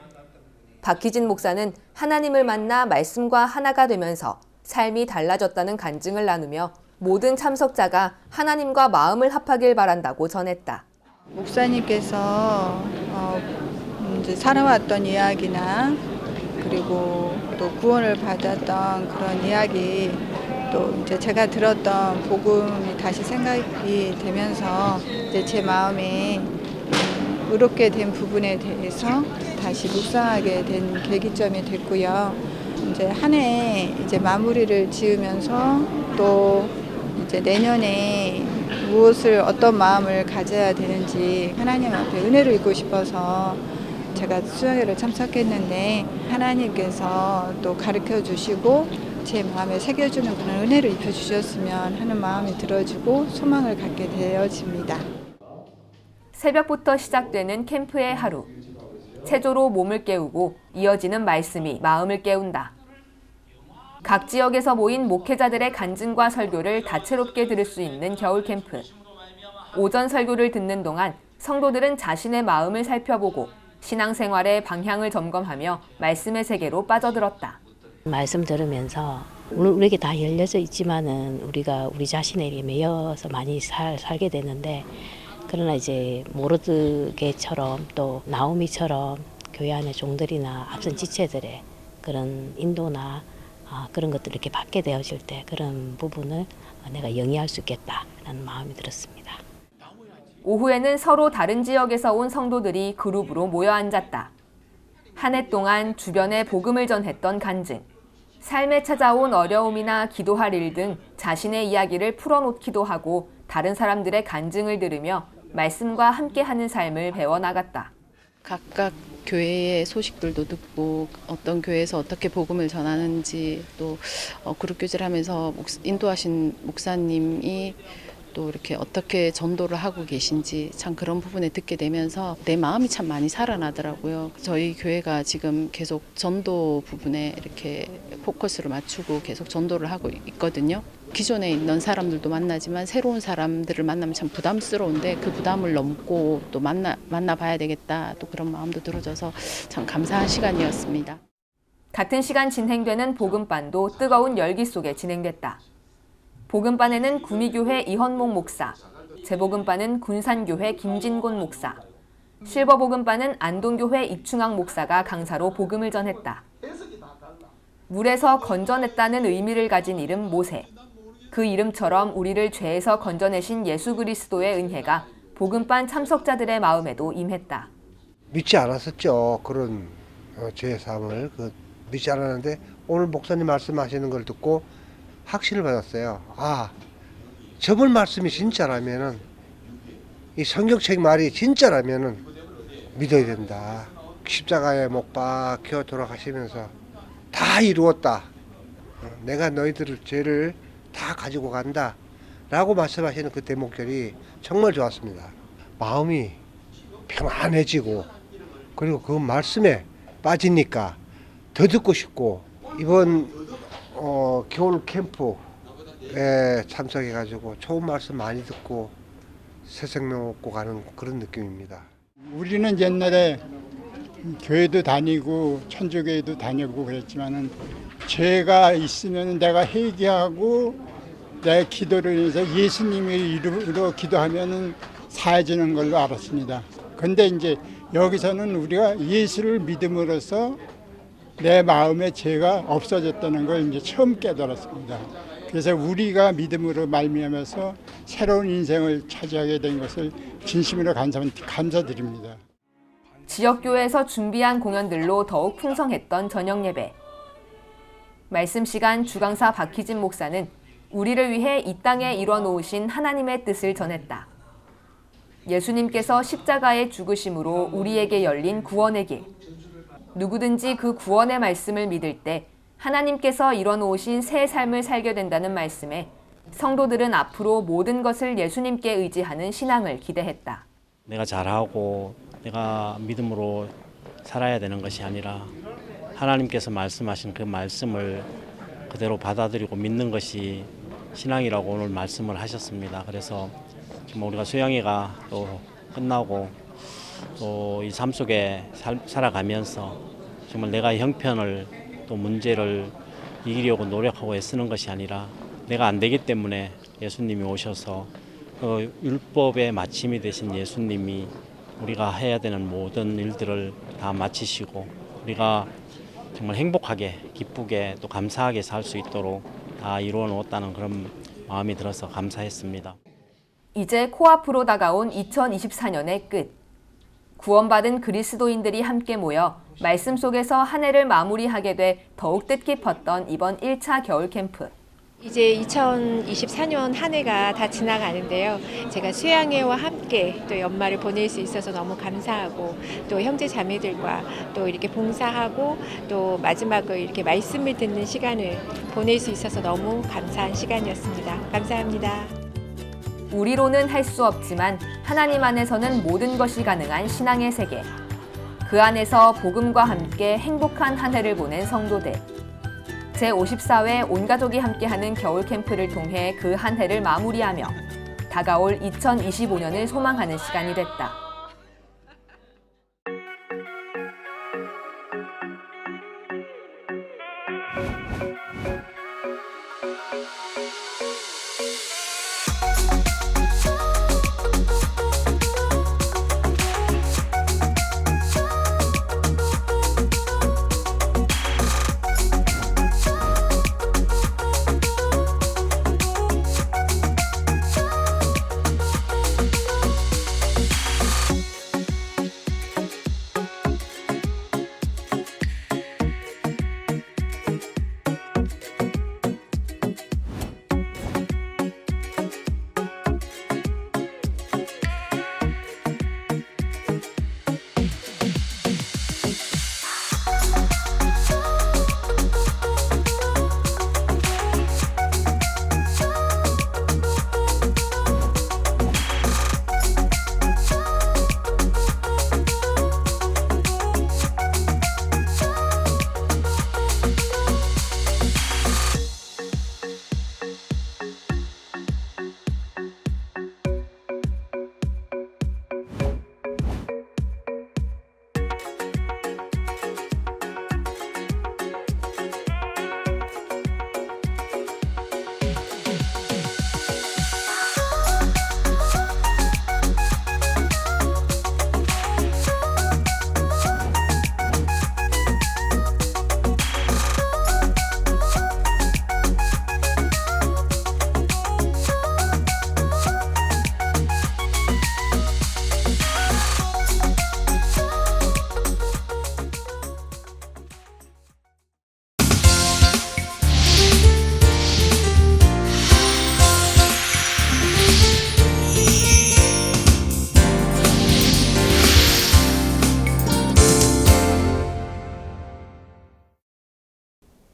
박희진 목사는 하나님을 만나 말씀과 하나가 되면서 삶이 달라졌다는 간증을 나누며 모든 참석자가 하나님과 마음을 합하길 바란다고 전했다. 목사님께서 이제 살아왔던 이야기나 그리고 또 구원을 받았던 그런 이야기, 또 이제 제가 들었던 복음이 다시 생각이 되면서 이제 제 마음에 의롭게 된 부분에 대해서 다시 묵상하게 된 계기점이 됐고요. 이제 한 해 이제 마무리를 지으면서 또 이제 내년에 무엇을 어떤 마음을 가져야 되는지 하나님 앞에 은혜를 입고 싶어서 제가 수양회를 참석했는데 하나님께서 또 가르쳐 주시고 제 마음에 새겨주는 그런 은혜를 입혀 주셨으면 하는 마음이 들어지고 소망을 갖게 되어집니다. 새벽부터 시작되는 캠프의 하루. 체조로 몸을 깨우고 이어지는 말씀이 마음을 깨운다. 각 지역에서 모인 목회자들의 간증과 설교를 다채롭게 들을 수 있는 겨울 캠프. 오전 설교를 듣는 동안 성도들은 자신의 마음을 살펴보고 신앙생활의 방향을 점검하며 말씀의 세계로 빠져들었다. 말씀 들으면서 우리에게 다 열려져 있지만은 우리가 우리 자신에게 매여서 많이 살게 되는데, 그러나 이제 모르드게처럼 또 나오미처럼 교회 안의 종들이나 앞선 지체들의 그런 인도나 그런 것들을 이렇게 받게 되어질 때 그런 부분을 내가 영위할 수 있겠다라는 마음이 들었습니다. 오후에는 서로 다른 지역에서 온 성도들이 그룹으로 모여 앉았다. 한 해 동안 주변에 복음을 전했던 간증, 삶에 찾아온 어려움이나 기도할 일 등 자신의 이야기를 풀어놓기도 하고 다른 사람들의 간증을 들으며 말씀과 함께하는 삶을 배워나갔다. 각각 교회의 소식들도 듣고 어떤 교회에서 어떻게 복음을 전하는지, 또 그룹교제를 하면서 인도하신 목사님이 또 이렇게 어떻게 전도를 하고 계신지 참 그런 부분에 듣게 되면서 내 마음이 참 많이 살아나더라고요. 저희 교회가 지금 계속 전도 부분에 이렇게 포커스를 맞추고 계속 전도를 하고 있거든요. 기존에 있는 사람들도 만나지만 새로운 사람들을 만나면 참 부담스러운데 그 부담을 넘고 또 만나봐야 되겠다, 또 그런 마음도 들어져서 참 감사한 시간이었습니다. 같은 시간 진행되는 복음반도 뜨거운 열기 속에 진행됐다. 복음반에는 구미교회 이헌목 목사, 재복음반은 군산교회 김진곤 목사, 실버복음반은 안동교회 입충학 목사가 강사로 복음을 전했다. 물에서 건져냈다는 의미를 가진 이름 모세. 그 이름처럼 우리를 죄에서 건져내신 예수 그리스도의 은혜가 복음반 참석자들의 마음에도 임했다. 믿지 않았었죠. 그런 죄의 삶을 믿지 않았는데 오늘 목사님 말씀하시는 걸 듣고 확신을 받았어요. 저번 말씀이 진짜라면은, 이 성경책 말이 진짜라면은 믿어야 된다. 십자가에 못 박혀 돌아가시면서 다 이루었다. 내가 너희들의 죄를 다 가지고 간다. 라고 말씀하시는 그 대목결이 정말 좋았습니다. 마음이 평안해지고, 그리고 그 말씀에 빠지니까 더 듣고 싶고, 이번 겨울 캠프에 참석해가지고 좋은 말씀 많이 듣고 새 생명 얻고 가는 그런 느낌입니다. 우리는 옛날에 교회도 다니고 천주교회도 다니고 그랬지만은 죄가 있으면 내가 회개하고 내 기도를 해서 예수님의 이름으로 기도하면은 사해지는 걸로 알았습니다. 근데 이제 여기서는 우리가 예수를 믿음으로써 내 마음의 죄가 없어졌다는 걸 이제 처음 깨달았습니다. 그래서 우리가 믿음으로 말미암아서 새로운 인생을 차지하게 된 것을 진심으로 감사드립니다. 지역교회에서 준비한 공연들로 더욱 풍성했던 저녁 예배. 말씀 시간 주강사 박희진 목사는 우리를 위해 이 땅에 이뤄 놓으신 하나님의 뜻을 전했다. 예수님께서 십자가의 죽으심으로 우리에게 열린 구원의 길. 누구든지 그 구원의 말씀을 믿을 때 하나님께서 이뤄 놓으신 새 삶을 살게 된다는 말씀에 성도들은 앞으로 모든 것을 예수님께 의지하는 신앙을 기대했다. 내가 잘하고 내가 믿음으로 살아야 되는 것이 아니라 하나님께서 말씀하신 그 말씀을 그대로 받아들이고 믿는 것이 신앙이라고 오늘 말씀을 하셨습니다. 그래서 정말 우리가 수양회가 또 끝나고 또 이 삶 속에 살아가면서 정말 내가 형편을 또 문제를 이기려고 노력하고 애쓰는 것이 아니라 내가 안 되기 때문에 예수님이 오셔서 그 율법의 마침이 되신 예수님이 우리가 해야 되는 모든 일들을 다 마치시고 우리가 정말 행복하게 기쁘게 또 감사하게 살 수 있도록 다 이루어 놓았다는 그런 마음이 들어서 감사했습니다. 이제 코앞으로 다가온 2024년의 끝. 구원받은 그리스도인들이 함께 모여 말씀 속에서 한 해를 마무리하게 돼 더욱 뜻깊었던 이번 1차 겨울 캠프. 이제 2024년 한 해가 다 지나가는데요. 제가 수양회와 함께 또 연말을 보낼 수 있어서 너무 감사하고 또 형제 자매들과 또 이렇게 봉사하고 또 마지막으로 이렇게 말씀을 듣는 시간을 보낼 수 있어서 너무 감사한 시간이었습니다. 감사합니다. 우리로는 할 수 없지만 하나님 안에서는 모든 것이 가능한 신앙의 세계. 그 안에서 복음과 함께 행복한 한 해를 보낸 성도들. 제54회 온가족이 함께하는 겨울 캠프를 통해 그 한 해를 마무리하며 다가올 2025년을 소망하는 시간이 됐다.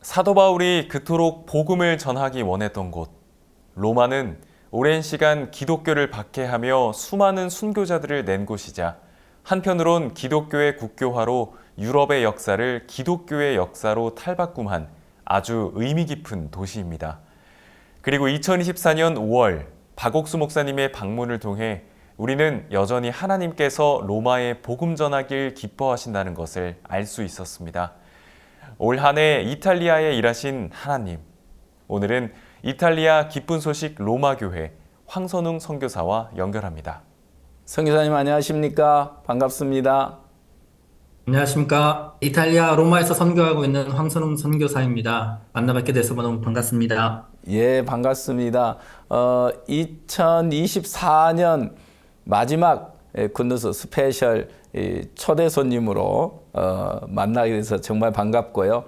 사도 바울이 그토록 복음을 전하기 원했던 곳, 로마는 오랜 시간 기독교를 박해하며 수많은 순교자들을 낸 곳이자 한편으론 기독교의 국교화로 유럽의 역사를 기독교의 역사로 탈바꿈한 아주 의미 깊은 도시입니다. 그리고 2024년 5월 박옥수 목사님의 방문을 통해 우리는 여전히 하나님께서 로마에 복음 전하길 기뻐하신다는 것을 알 수 있었습니다. 올 한 해 이탈리아에 일하신 하나님. 오늘은 이탈리아 기쁜 소식 로마교회 황선웅 선교사와 연결합니다. 선교사님 안녕하십니까? 반갑습니다. 안녕하십니까. 이탈리아 로마에서 선교하고 있는 황선웅 선교사입니다. 만나 뵙게 돼서 너무 반갑습니다. 예, 반갑습니다. 2024년 마지막 굿뉴스 스페셜 초대 손님으로 만나게 돼서 정말 반갑고요.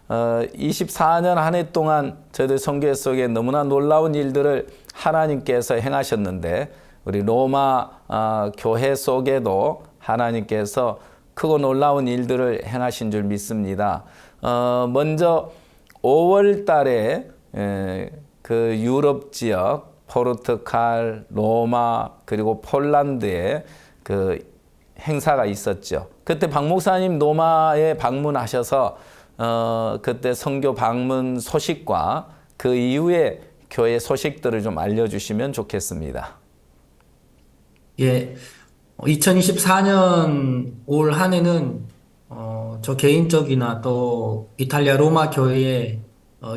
24년 한 해 동안 저희들 선교 속에 너무나 놀라운 일들을 하나님께서 행하셨는데 우리 로마 교회 속에도 하나님께서 크고 놀라운 일들을 행하신 줄 믿습니다. 먼저 5월 달에 그 유럽 지역, 포르투갈, 로마, 그리고 폴란드에 그 행사가 있었죠. 그때 박 목사님 로마에 방문하셔서 그때 선교 방문 소식과 그 이후에 교회 소식들을 좀 알려주시면 좋겠습니다. 예, 2024년 올 한 해는 저 개인적이나 또 이탈리아 로마 교회에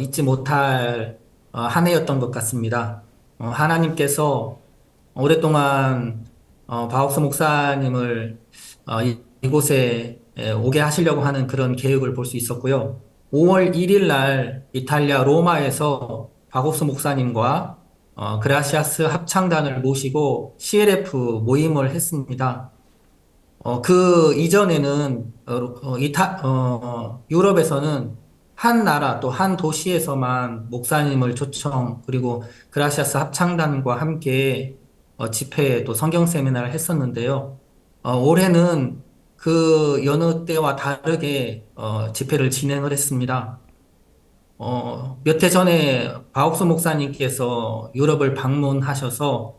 잊지 못할 한 해였던 것 같습니다. 하나님께서 오랫동안 바옥스 목사님을 이곳에 오게 하시려고 하는 그런 계획을 볼 수 있었고요. 5월 1일 날 이탈리아 로마에서 바옥스 목사님과 그라시아스 합창단을 모시고 CLF 모임을 했습니다. 그 이전에는 유럽에서는 한 나라 또 한 도시에서만 목사님을 초청 그리고 그라시아스 합창단과 함께 집회 또 성경 세미나를 했었는데요. 올해는 그 여느 때와 다르게 집회를 진행을 했습니다. 몇 해 전에 바옥스 목사님께서 유럽을 방문하셔서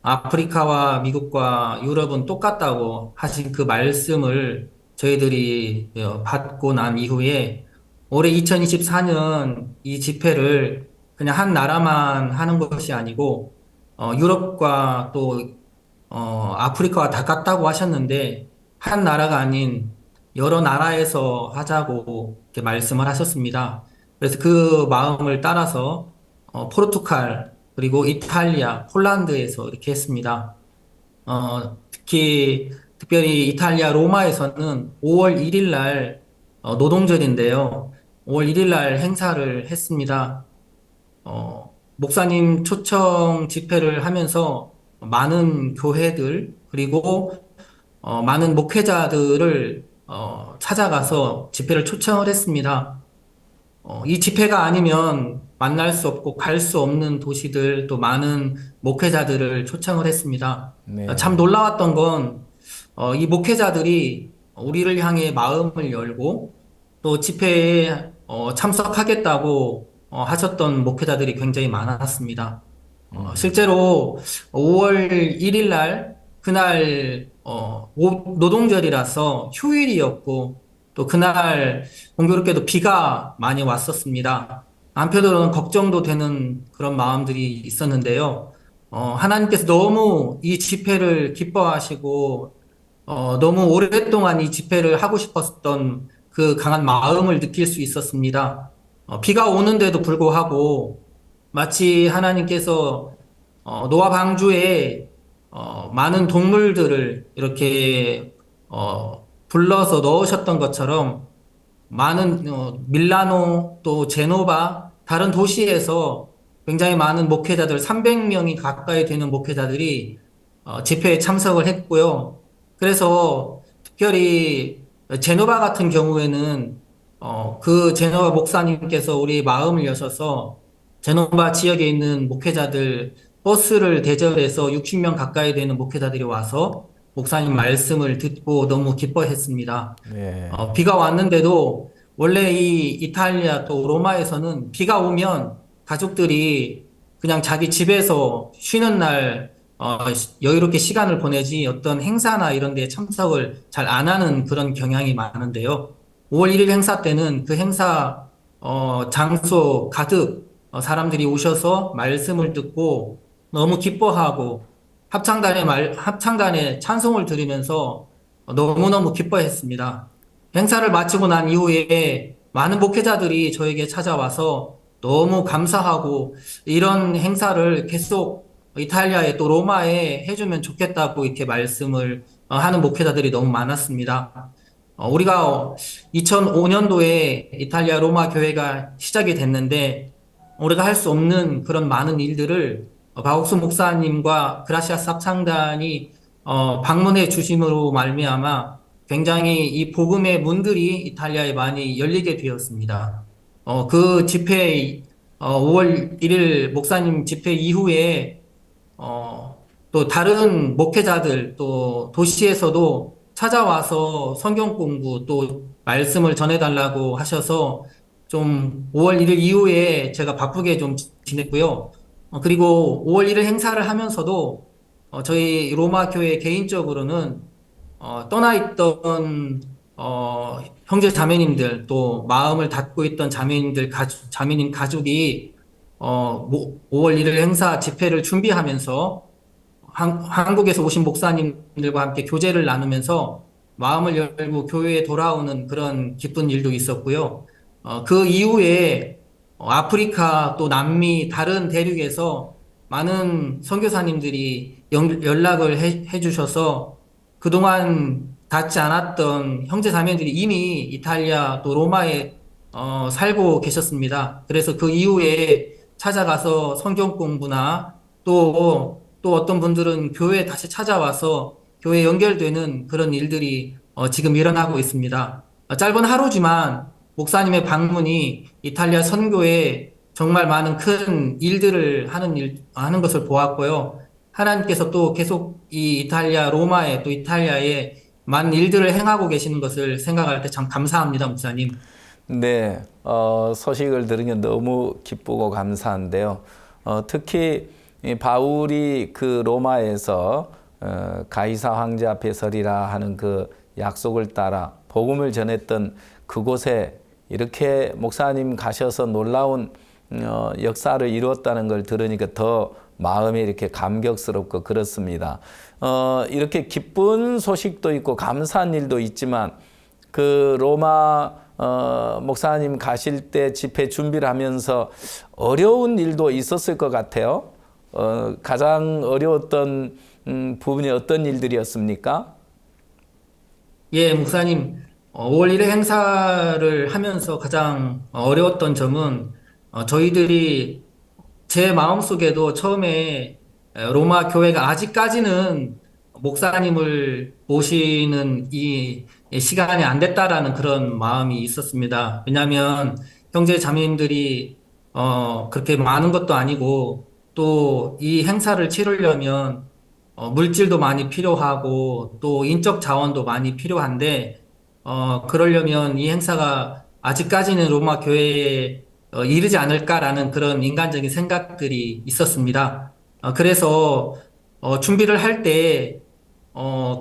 아프리카와 미국과 유럽은 똑같다고 하신 그 말씀을 저희들이 받고 난 이후에 올해 2024년 이 집회를 그냥 한 나라만 하는 것이 아니고 유럽과 또 아프리카와 다 같다고 하셨는데 한 나라가 아닌 여러 나라에서 하자고 이렇게 말씀을 하셨습니다. 그래서 그 마음을 따라서 포르투갈 그리고 이탈리아, 폴란드에서 이렇게 했습니다. 특별히 이탈리아 로마에서는 5월 1일 날 노동절인데요. 5월 1일 날 행사를 했습니다. 목사님 초청 집회를 하면서 많은 교회들 그리고 많은 목회자들을 찾아가서 집회를 초청을 했습니다. 이 집회가 아니면 만날 수 없고 갈 수 없는 도시들 또 많은 목회자들을 초청을 했습니다. 네. 참 놀라웠던 건 이 목회자들이 우리를 향해 마음을 열고 또 집회에 참석하겠다고 하셨던 목회자들이 굉장히 많았습니다. 실제로 5월 1일 날 그날 노동절이라서 휴일이었고 또 그날 공교롭게도 비가 많이 왔었습니다. 한편으로는 걱정도 되는 그런 마음들이 있었는데요. 하나님께서 너무 이 집회를 기뻐하시고 너무 오랫동안 이 집회를 하고 싶었던 그 강한 마음을 느낄 수 있었습니다. 비가 오는데도 불구하고 마치 하나님께서 노아 방주에 많은 동물들을 이렇게 불러서 넣으셨던 것처럼 많은 밀라노 또 제노바 다른 도시에서 굉장히 많은 목회자들 300명이 가까이 되는 목회자들이 집회에 참석을 했고요. 그래서 특별히 제노바 같은 경우에는 그 제노바 목사님께서 우리 마음을 여셔서 제노바 지역에 있는 목회자들 버스를 대절해서 60명 가까이 되는 목회자들이 와서 목사님 말씀을 듣고 너무 기뻐했습니다. 네. 비가 왔는데도 원래 이 이탈리아 또 로마에서는 비가 오면 가족들이 그냥 자기 집에서 쉬는 날 여유롭게 시간을 보내지 어떤 행사나 이런 데에 참석을 잘 안 하는 그런 경향이 많은데요. 5월 1일 행사 때는 그 행사 장소 가득 사람들이 오셔서 말씀을 듣고 너무 기뻐하고 합창단의 찬송을 들으면서 너무너무 기뻐했습니다. 행사를 마치고 난 이후에 많은 목회자들이 저에게 찾아와서 너무 감사하고 이런 행사를 계속 이탈리아에 또 로마에 해주면 좋겠다고 이렇게 말씀을 하는 목회자들이 너무 많았습니다. 우리가 2005년도에 이탈리아 로마 교회가 시작이 됐는데 우리가 할 수 없는 그런 많은 일들을 박옥수 목사님과 그라시아스 합창단이 방문해 주심으로 말미암아 굉장히 이 복음의 문들이 이탈리아에 많이 열리게 되었습니다. 그 집회 5월 1일 목사님 집회 이후에 또 다른 목회자들 또 도시에서도 찾아와서 성경 공부 또 말씀을 전해달라고 하셔서 좀 5월 1일 이후에 제가 바쁘게 좀 지냈고요. 그리고 5월 1일 행사를 하면서도 저희 로마 교회 개인적으로는 떠나 있던 형제 자매님들 또 마음을 닫고 있던 자매님들 자매님 가족이 5월 1일 행사 집회를 준비하면서 한국에서 오신 목사님들과 함께 교제를 나누면서 마음을 열고 교회에 돌아오는 그런 기쁜 일도 있었고요. 그 이후에 아프리카 또 남미 다른 대륙에서 많은 선교사님들이 연락을 해주셔서 그동안 닿지 않았던 형제 자매들이 이미 이탈리아 또 로마에 살고 계셨습니다. 그래서 그 이후에 찾아가서 성경 공부나 또 어떤 분들은 교회에 다시 찾아와서 교회에 연결되는 그런 일들이 지금 일어나고 있습니다. 짧은 하루지만 목사님의 방문이 이탈리아 선교에 정말 많은 큰 일들을 하는 것을 보았고요. 하나님께서 또 계속 이 이탈리아 로마에 또 이탈리아에 많은 일들을 행하고 계시는 것을 생각할 때 참 감사합니다, 목사님. 네, 소식을 들은 게 너무 기쁘고 감사한데요. 특히 이 바울이 그 로마에서 가이사 황제 앞에 서리라 하는 그 약속을 따라 복음을 전했던 그곳에 이렇게 목사님 가셔서 놀라운 역사를 이루었다는 걸 들으니까 더 마음이 이렇게 감격스럽고 그렇습니다. 이렇게 기쁜 소식도 있고 감사한 일도 있지만 그 로마 목사님 가실 때 집회 준비를 하면서 어려운 일도 있었을 것 같아요. 가장 어려웠던 부분이 어떤 일들이었습니까? 예, 목사님. 5월 1일 행사를 하면서 가장 어려웠던 점은 저희들이 제 마음속에도 처음에 로마 교회가 아직까지는 목사님을 모시는 이 시간이 안 됐다라는 그런 마음이 있었습니다. 왜냐하면 형제 자매님들이 그렇게 많은 것도 아니고 또 이 행사를 치르려면 물질도 많이 필요하고 또 인적 자원도 많이 필요한데 그러려면 이 행사가 아직까지는 로마 교회에 이르지 않을까라는 그런 인간적인 생각들이 있었습니다. 그래서 준비를 할 때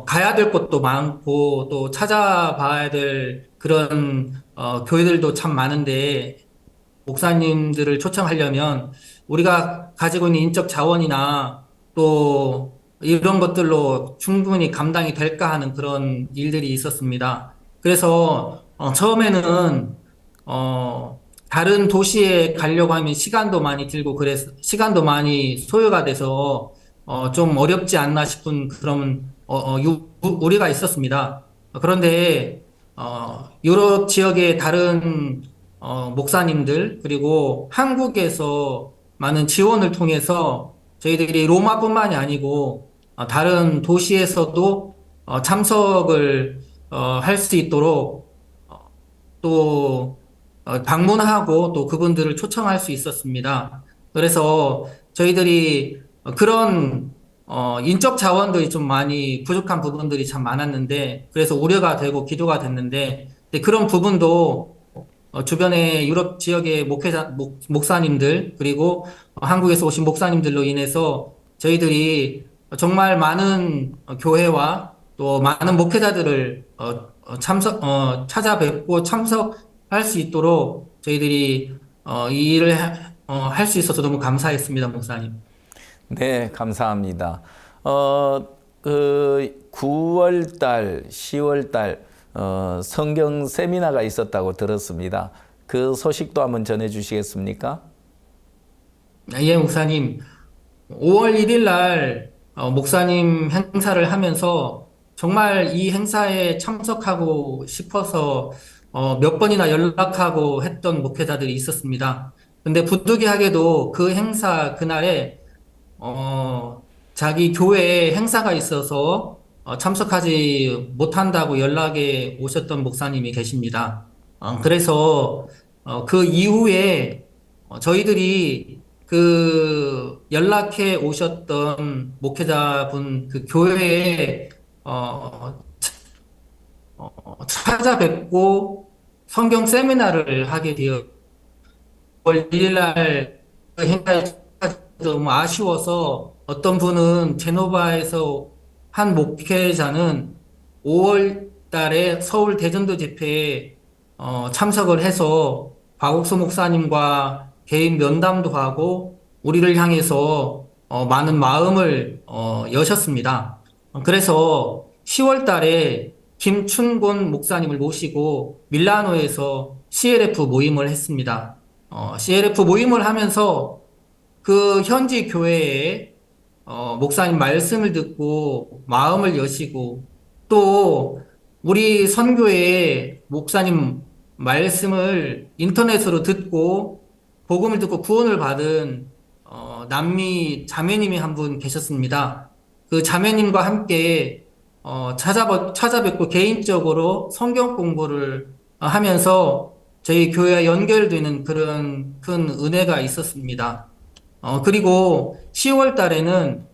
가야 될 곳도 많고 또 찾아봐야 될 그런 교회들도 참 많은데 목사님들을 초청하려면 우리가 가지고 있는 인적 자원이나 또 이런 것들로 충분히 감당이 될까 하는 그런 일들이 있었습니다. 그래서 처음에는 다른 도시에 가려고 하면 시간도 많이 들고 그래서 시간도 많이 소요가 돼서 좀 어렵지 않나 싶은 그런 우려가 있었습니다. 그런데 유럽 지역의 다른 목사님들 그리고 한국에서 많은 지원을 통해서 저희들이 로마뿐만이 아니고 다른 도시에서도 참석을 할 수 있도록 또 방문하고 또 그분들을 초청할 수 있었습니다. 그래서 저희들이 그런 인적 자원들이 좀 많이 부족한 부분들이 참 많았는데 그래서 우려가 되고 기도가 됐는데 그런 부분도 주변의 유럽 지역의 목사님들 그리고 한국에서 오신 목사님들로 인해서 저희들이 정말 많은 교회와 또 많은 목회자들을 찾아뵙고 참석할 수 있도록 저희들이 이 일을 할 수 있어서 너무 감사했습니다, 목사님. 네, 감사합니다. 그 9월달, 10월달 성경 세미나가 있었다고 들었습니다. 그 소식도 한번 전해주시겠습니까? 예, 목사님. 5월 1일 날 목사님 행사를 하면서 정말 이 행사에 참석하고 싶어서 몇 번이나 연락하고 했던 목회자들이 있었습니다. 근데 부득이하게도 그 행사 그날에 자기 교회에 행사가 있어서 참석하지 못한다고 연락에 오셨던 목사님이 계십니다. 그래서 그 이후에 저희들이 그 연락해 오셨던 목회자분 그 교회에 찾아뵙고 성경 세미나를 하게 되어 5월 1일 날그 행사에 너무 아쉬워서 어떤 분은 제노바에서 한 목회자는 5월 달에 서울 대전도 집회에 참석을 해서 박옥수 목사님과 개인 면담도 하고 우리를 향해서 많은 마음을 여셨습니다. 그래서 10월 달에 김춘곤 목사님을 모시고 밀라노에서 CLF 모임을 했습니다. CLF 모임을 하면서 그 현지 교회에 목사님 말씀을 듣고 마음을 여시고 또 우리 선교회에 목사님 말씀을 인터넷으로 듣고 복음을 듣고 구원을 받은 남미 자매님이 한 분 계셨습니다. 그 자매님과 함께 찾아뵙고 개인적으로 성경 공부를 하면서 저희 교회와 연결되는 그런 큰 은혜가 있었습니다. 그리고 10월 달에는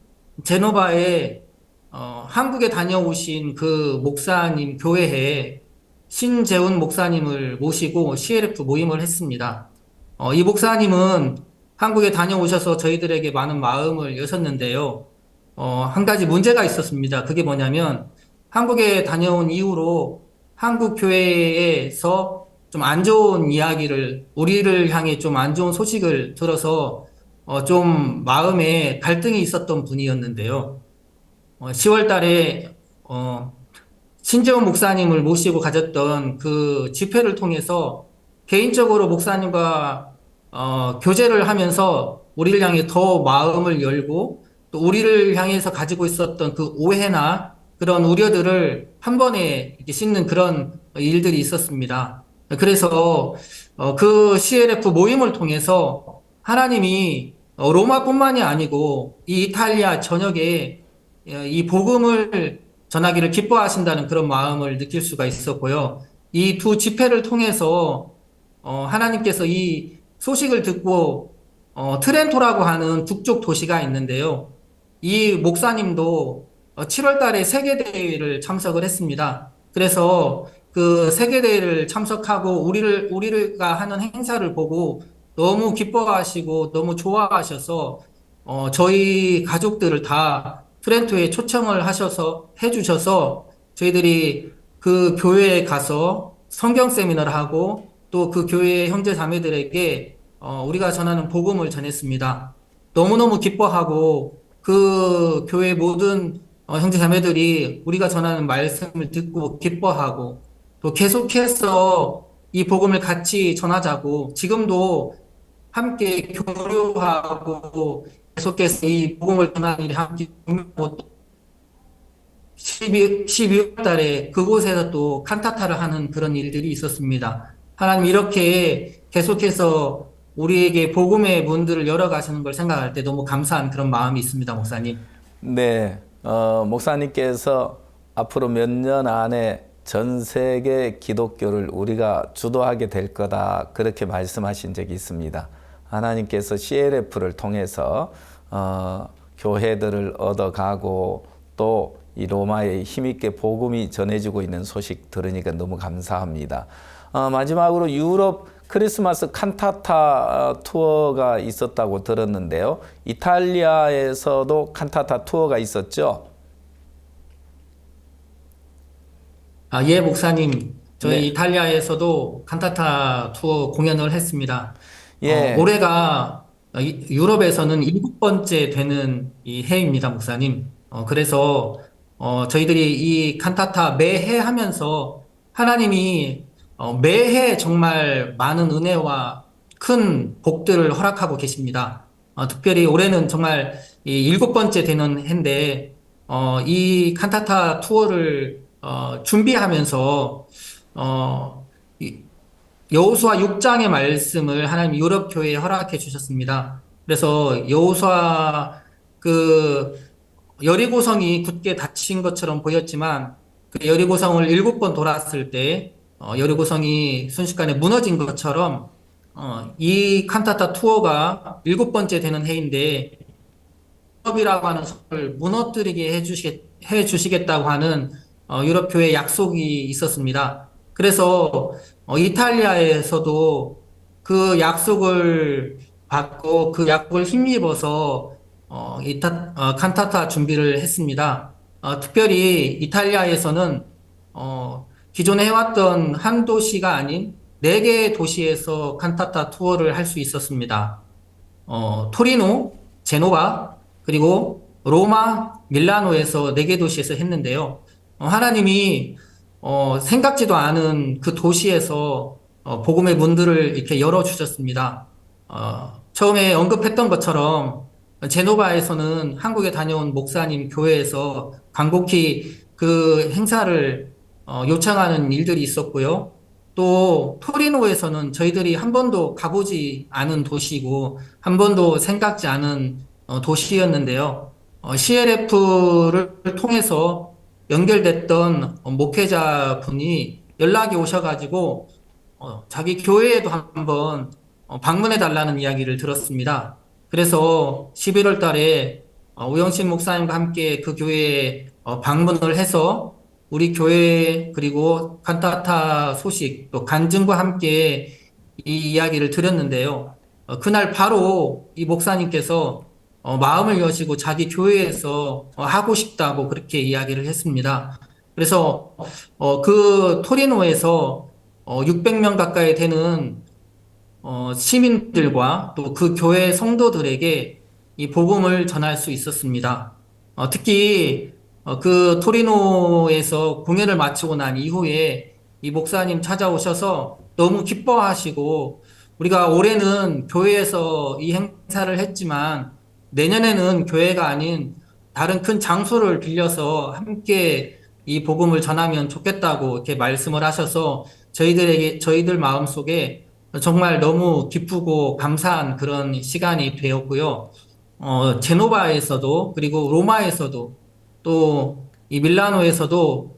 제노바에 한국에 다녀오신 그 목사님 교회에 신재훈 목사님을 모시고 CLF 모임을 했습니다. 이 목사님은 한국에 다녀오셔서 저희들에게 많은 마음을 여셨는데요. 한 가지 문제가 있었습니다. 그게 뭐냐면 한국에 다녀온 이후로 한국 교회에서 좀 안 좋은 이야기를, 우리를 향해 좀 안 좋은 소식을 들어서 좀 마음에 갈등이 있었던 분이었는데요. 10월 달에 신재훈 목사님을 모시고 가졌던 그 집회를 통해서 개인적으로 목사님과 교제를 하면서 우리를 향해 더 마음을 열고 또 우리를 향해서 가지고 있었던 그 오해나 그런 우려들을 한 번에 이렇게 씻는 그런 일들이 있었습니다. 그래서 그 CLF 모임을 통해서 하나님이 로마뿐만이 아니고 이 이탈리아 전역에 이 복음을 전하기를 기뻐하신다는 그런 마음을 느낄 수가 있었고요. 이 두 집회를 통해서 하나님께서 이 소식을 듣고 트렌토라고 하는 북쪽 도시가 있는데요. 이 목사님도 7월 달에 세계대회를 참석을 했습니다. 그래서 그 세계대회를 참석하고 우리가 하는 행사를 보고 너무 기뻐하시고 너무 좋아하셔서 저희 가족들을 다 트렌토에 초청을 해주셔서 저희들이 그 교회에 가서 성경 세미나를 하고 또 그 교회 형제 자매들에게 우리가 전하는 복음을 전했습니다. 너무너무 기뻐하고 그 교회 모든 형제 자매들이 우리가 전하는 말씀을 듣고 기뻐하고 또 계속해서 이 복음을 같이 전하자고 지금도 함께 교류하고 계속해서 이 복음을 전하는 일이 함께 12월 달에 그곳에서 또 칸타타를 하는 그런 일들이 있었습니다. 하나님 이렇게 계속해서 우리에게 복음의 문들을 열어가시는 걸 생각할 때 너무 감사한 그런 마음이 있습니다, 목사님. 네, 목사님께서 앞으로 몇 년 안에 전 세계 기독교를 우리가 주도하게 될 거다 그렇게 말씀하신 적이 있습니다. 하나님께서 CLF를 통해서 교회들을 얻어가고 또 이 로마에 힘있게 복음이 전해지고 있는 소식 들으니까 너무 감사합니다. 마지막으로 유럽 크리스마스 칸타타 투어가 있었다고 들었는데요. 이탈리아에서도 칸타타 투어가 있었죠? 예, 목사님. 저희 네. 이탈리아에서도 칸타타 투어 공연을 했습니다. 예. 올해가 유럽에서는 7번째 되는 이 해입니다, 목사님. 그래서 저희들이 이 칸타타 매해 하면서 하나님이 매해 정말 많은 은혜와 큰 복들을 허락하고 계십니다. 특별히 올해는 정말 이 7번째 되는 해인데 이 칸타타 투어를 준비하면서 여호수아 6장의 말씀을 하나님 유럽 교회에 허락해 주셨습니다. 그래서 여호수아 그 여리고성이 굳게 닫힌 것처럼 보였지만 그 여리고성을 7번 돌았을 때 여리고성이 순식간에 무너진 것처럼 이 칸타타 투어가 7번째 되는 해인데 유럽이라고 하는 성을 무너뜨리게 해주시겠다고 하는 유럽 교회 약속이 있었습니다. 그래서 이탈리아에서도 그 약속을 받고 그 약속을 힘입어서 칸타타 준비를 했습니다. 특별히 이탈리아에서는 기존에 해왔던 한 도시가 아닌 4개의 도시에서 칸타타 투어를 할 수 있었습니다. 토리노, 제노바, 그리고 로마, 밀라노에서 4개 도시에서 했는데요. 하나님이 생각지도 않은 그 도시에서 복음의 문들을 이렇게 열어주셨습니다. 처음에 언급했던 것처럼 제노바에서는 한국에 다녀온 목사님 교회에서 간곡히 그 행사를 요청하는 일들이 있었고요. 또 토리노에서는 저희들이 한 번도 가보지 않은 도시이고 한 번도 생각지 않은 도시였는데요. CLF를 통해서 연결됐던 목회자분이 연락이 오셔가지고 자기 교회에도 한번 방문해 달라는 이야기를 들었습니다. 그래서 11월 달에 우영신 목사님과 함께 그 교회에 방문을 해서 우리 교회 그리고 칸타타 소식 또 간증과 함께 이 이야기를 드렸는데요. 그날 바로 이 목사님께서 마음을 여시고 자기 교회에서 하고 싶다고 그렇게 이야기를 했습니다. 그래서 그 토리노에서 600명 가까이 되는 시민들과 또 그 교회 성도들에게 이 복음을 전할 수 있었습니다. 특히 그 토리노에서 공연을 마치고 난 이후에 이 목사님 찾아오셔서 너무 기뻐하시고 우리가 올해는 교회에서 이 행사를 했지만 내년에는 교회가 아닌 다른 큰 장소를 빌려서 함께 이 복음을 전하면 좋겠다고 이렇게 말씀을 하셔서 저희들 마음속에 정말 너무 기쁘고 감사한 그런 시간이 되었고요. 제노바에서도 그리고 로마에서도 또 이 밀라노에서도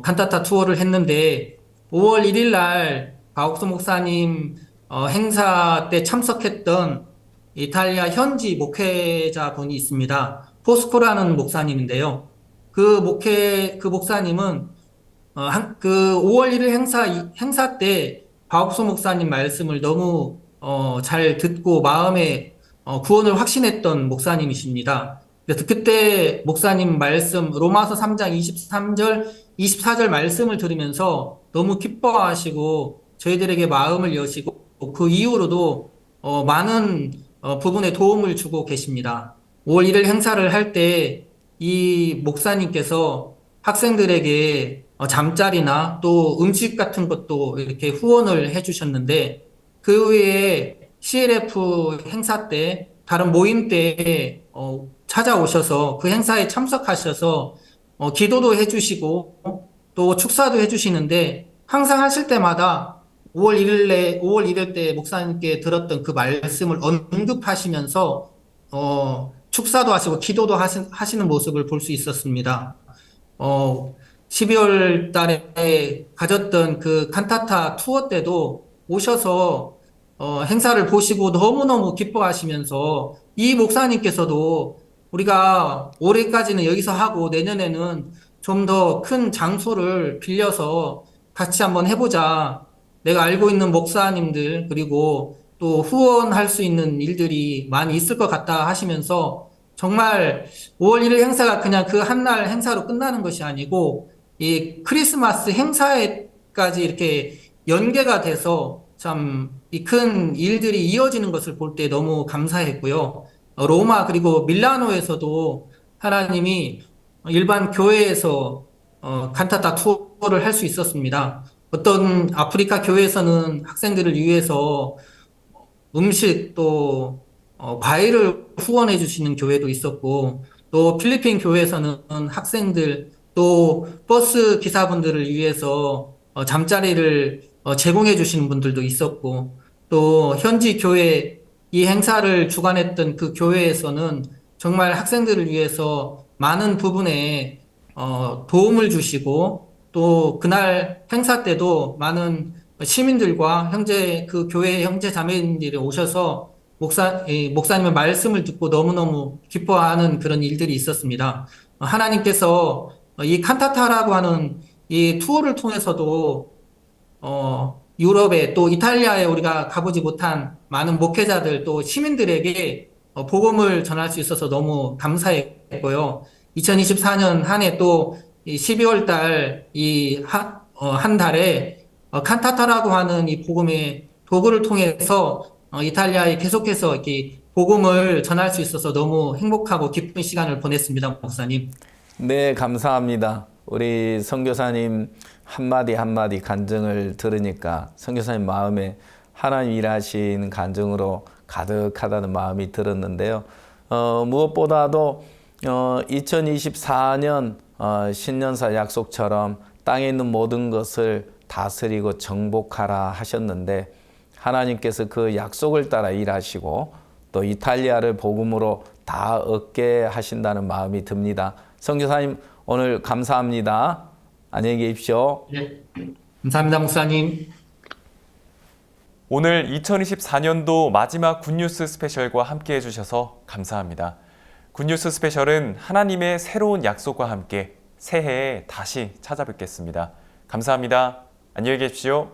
칸타타 투어를 했는데 5월 1일 날 바옥수 목사님 행사 때 참석했던 이탈리아 현지 목회자분이 있습니다. 포스코라는 목사님인데요. 그 목사님은 그 5월 1일 행사 때 바옥수 목사님 말씀을 너무 잘 듣고 마음에 구원을 확신했던 목사님이십니다. 그래서 그때 목사님 말씀 로마서 3장 23절, 24절 말씀을 들으면서 너무 기뻐하시고 저희들에게 마음을 여시고 그 이후로도 많은 부분에 도움을 주고 계십니다. 5월 1일 행사를 할 때 이 목사님께서 학생들에게 잠자리나 또 음식 같은 것도 이렇게 후원을 해주셨는데 그 외에 CLF 행사 때 다른 모임 때 찾아오셔서 그 행사에 참석하셔서 기도도 해주시고 또 축사도 해주시는데 항상 하실 때마다 5월 1일 때 목사님께 들었던 그 말씀을 언급하시면서 축사도 하시고 기도도 하시는 모습을 볼 수 있었습니다. 12월 달에 가졌던 그 칸타타 투어 때도 오셔서 행사를 보시고 너무너무 기뻐하시면서 이 목사님께서도 우리가 올해까지는 여기서 하고 내년에는 좀 더 큰 장소를 빌려서 같이 한번 해보자. 내가 알고 있는 목사님들 그리고 또 후원할 수 있는 일들이 많이 있을 것 같다 하시면서 정말 5월 1일 행사가 그냥 그 한날 행사로 끝나는 것이 아니고 이 크리스마스 행사에까지 이렇게 연계가 돼서 참 이 큰 일들이 이어지는 것을 볼 때 너무 감사했고요. 로마 그리고 밀라노에서도 하나님이 일반 교회에서 칸타타 투어를 할 수 있었습니다. 어떤 아프리카 교회에서는 학생들을 위해서 음식 또 과일을 후원해 주시는 교회도 있었고 또 필리핀 교회에서는 학생들 또 버스 기사분들을 위해서 잠자리를 제공해 주시는 분들도 있었고 또 현지 교회 이 행사를 주관했던 그 교회에서는 정말 학생들을 위해서 많은 부분에 도움을 주시고 또 그날 행사 때도 많은 시민들과 그 교회 형제 자매님들이 오셔서 목사님의 말씀을 듣고 너무너무 기뻐하는 그런 일들이 있었습니다. 하나님께서 이 칸타타라고 하는 이 투어를 통해서도 유럽에 또 이탈리아에 우리가 가보지 못한 많은 목회자들 또 시민들에게 복음을 전할 수 있어서 너무 감사했고요. 2024년 한 해 또 12월 달 한 달에 칸타타라고 하는 이 복음의 도구를 통해서 이탈리아에 계속해서 이렇게 복음을 전할 수 있어서 너무 행복하고 기쁜 시간을 보냈습니다, 목사님. 네, 감사합니다. 우리 선교사님 한마디 한마디 간증을 들으니까 선교사님 마음에 하나님 일하신 간증으로 가득하다는 마음이 들었는데요. 무엇보다도 2024년 신년사 약속처럼 땅에 있는 모든 것을 다스리고 정복하라 하셨는데 하나님께서 그 약속을 따라 일하시고 또 이탈리아를 복음으로 다 얻게 하신다는 마음이 듭니다. 선교사님 오늘 감사합니다. 안녕히 계십시오. 네, 감사합니다, 목사님. 오늘 2024년도 마지막 굿뉴스 스페셜과 함께 해주셔서 감사합니다. 굿뉴스 스페셜은 하나님의 새로운 약속과 함께 새해에 다시 찾아뵙겠습니다. 감사합니다. 안녕히 계십시오.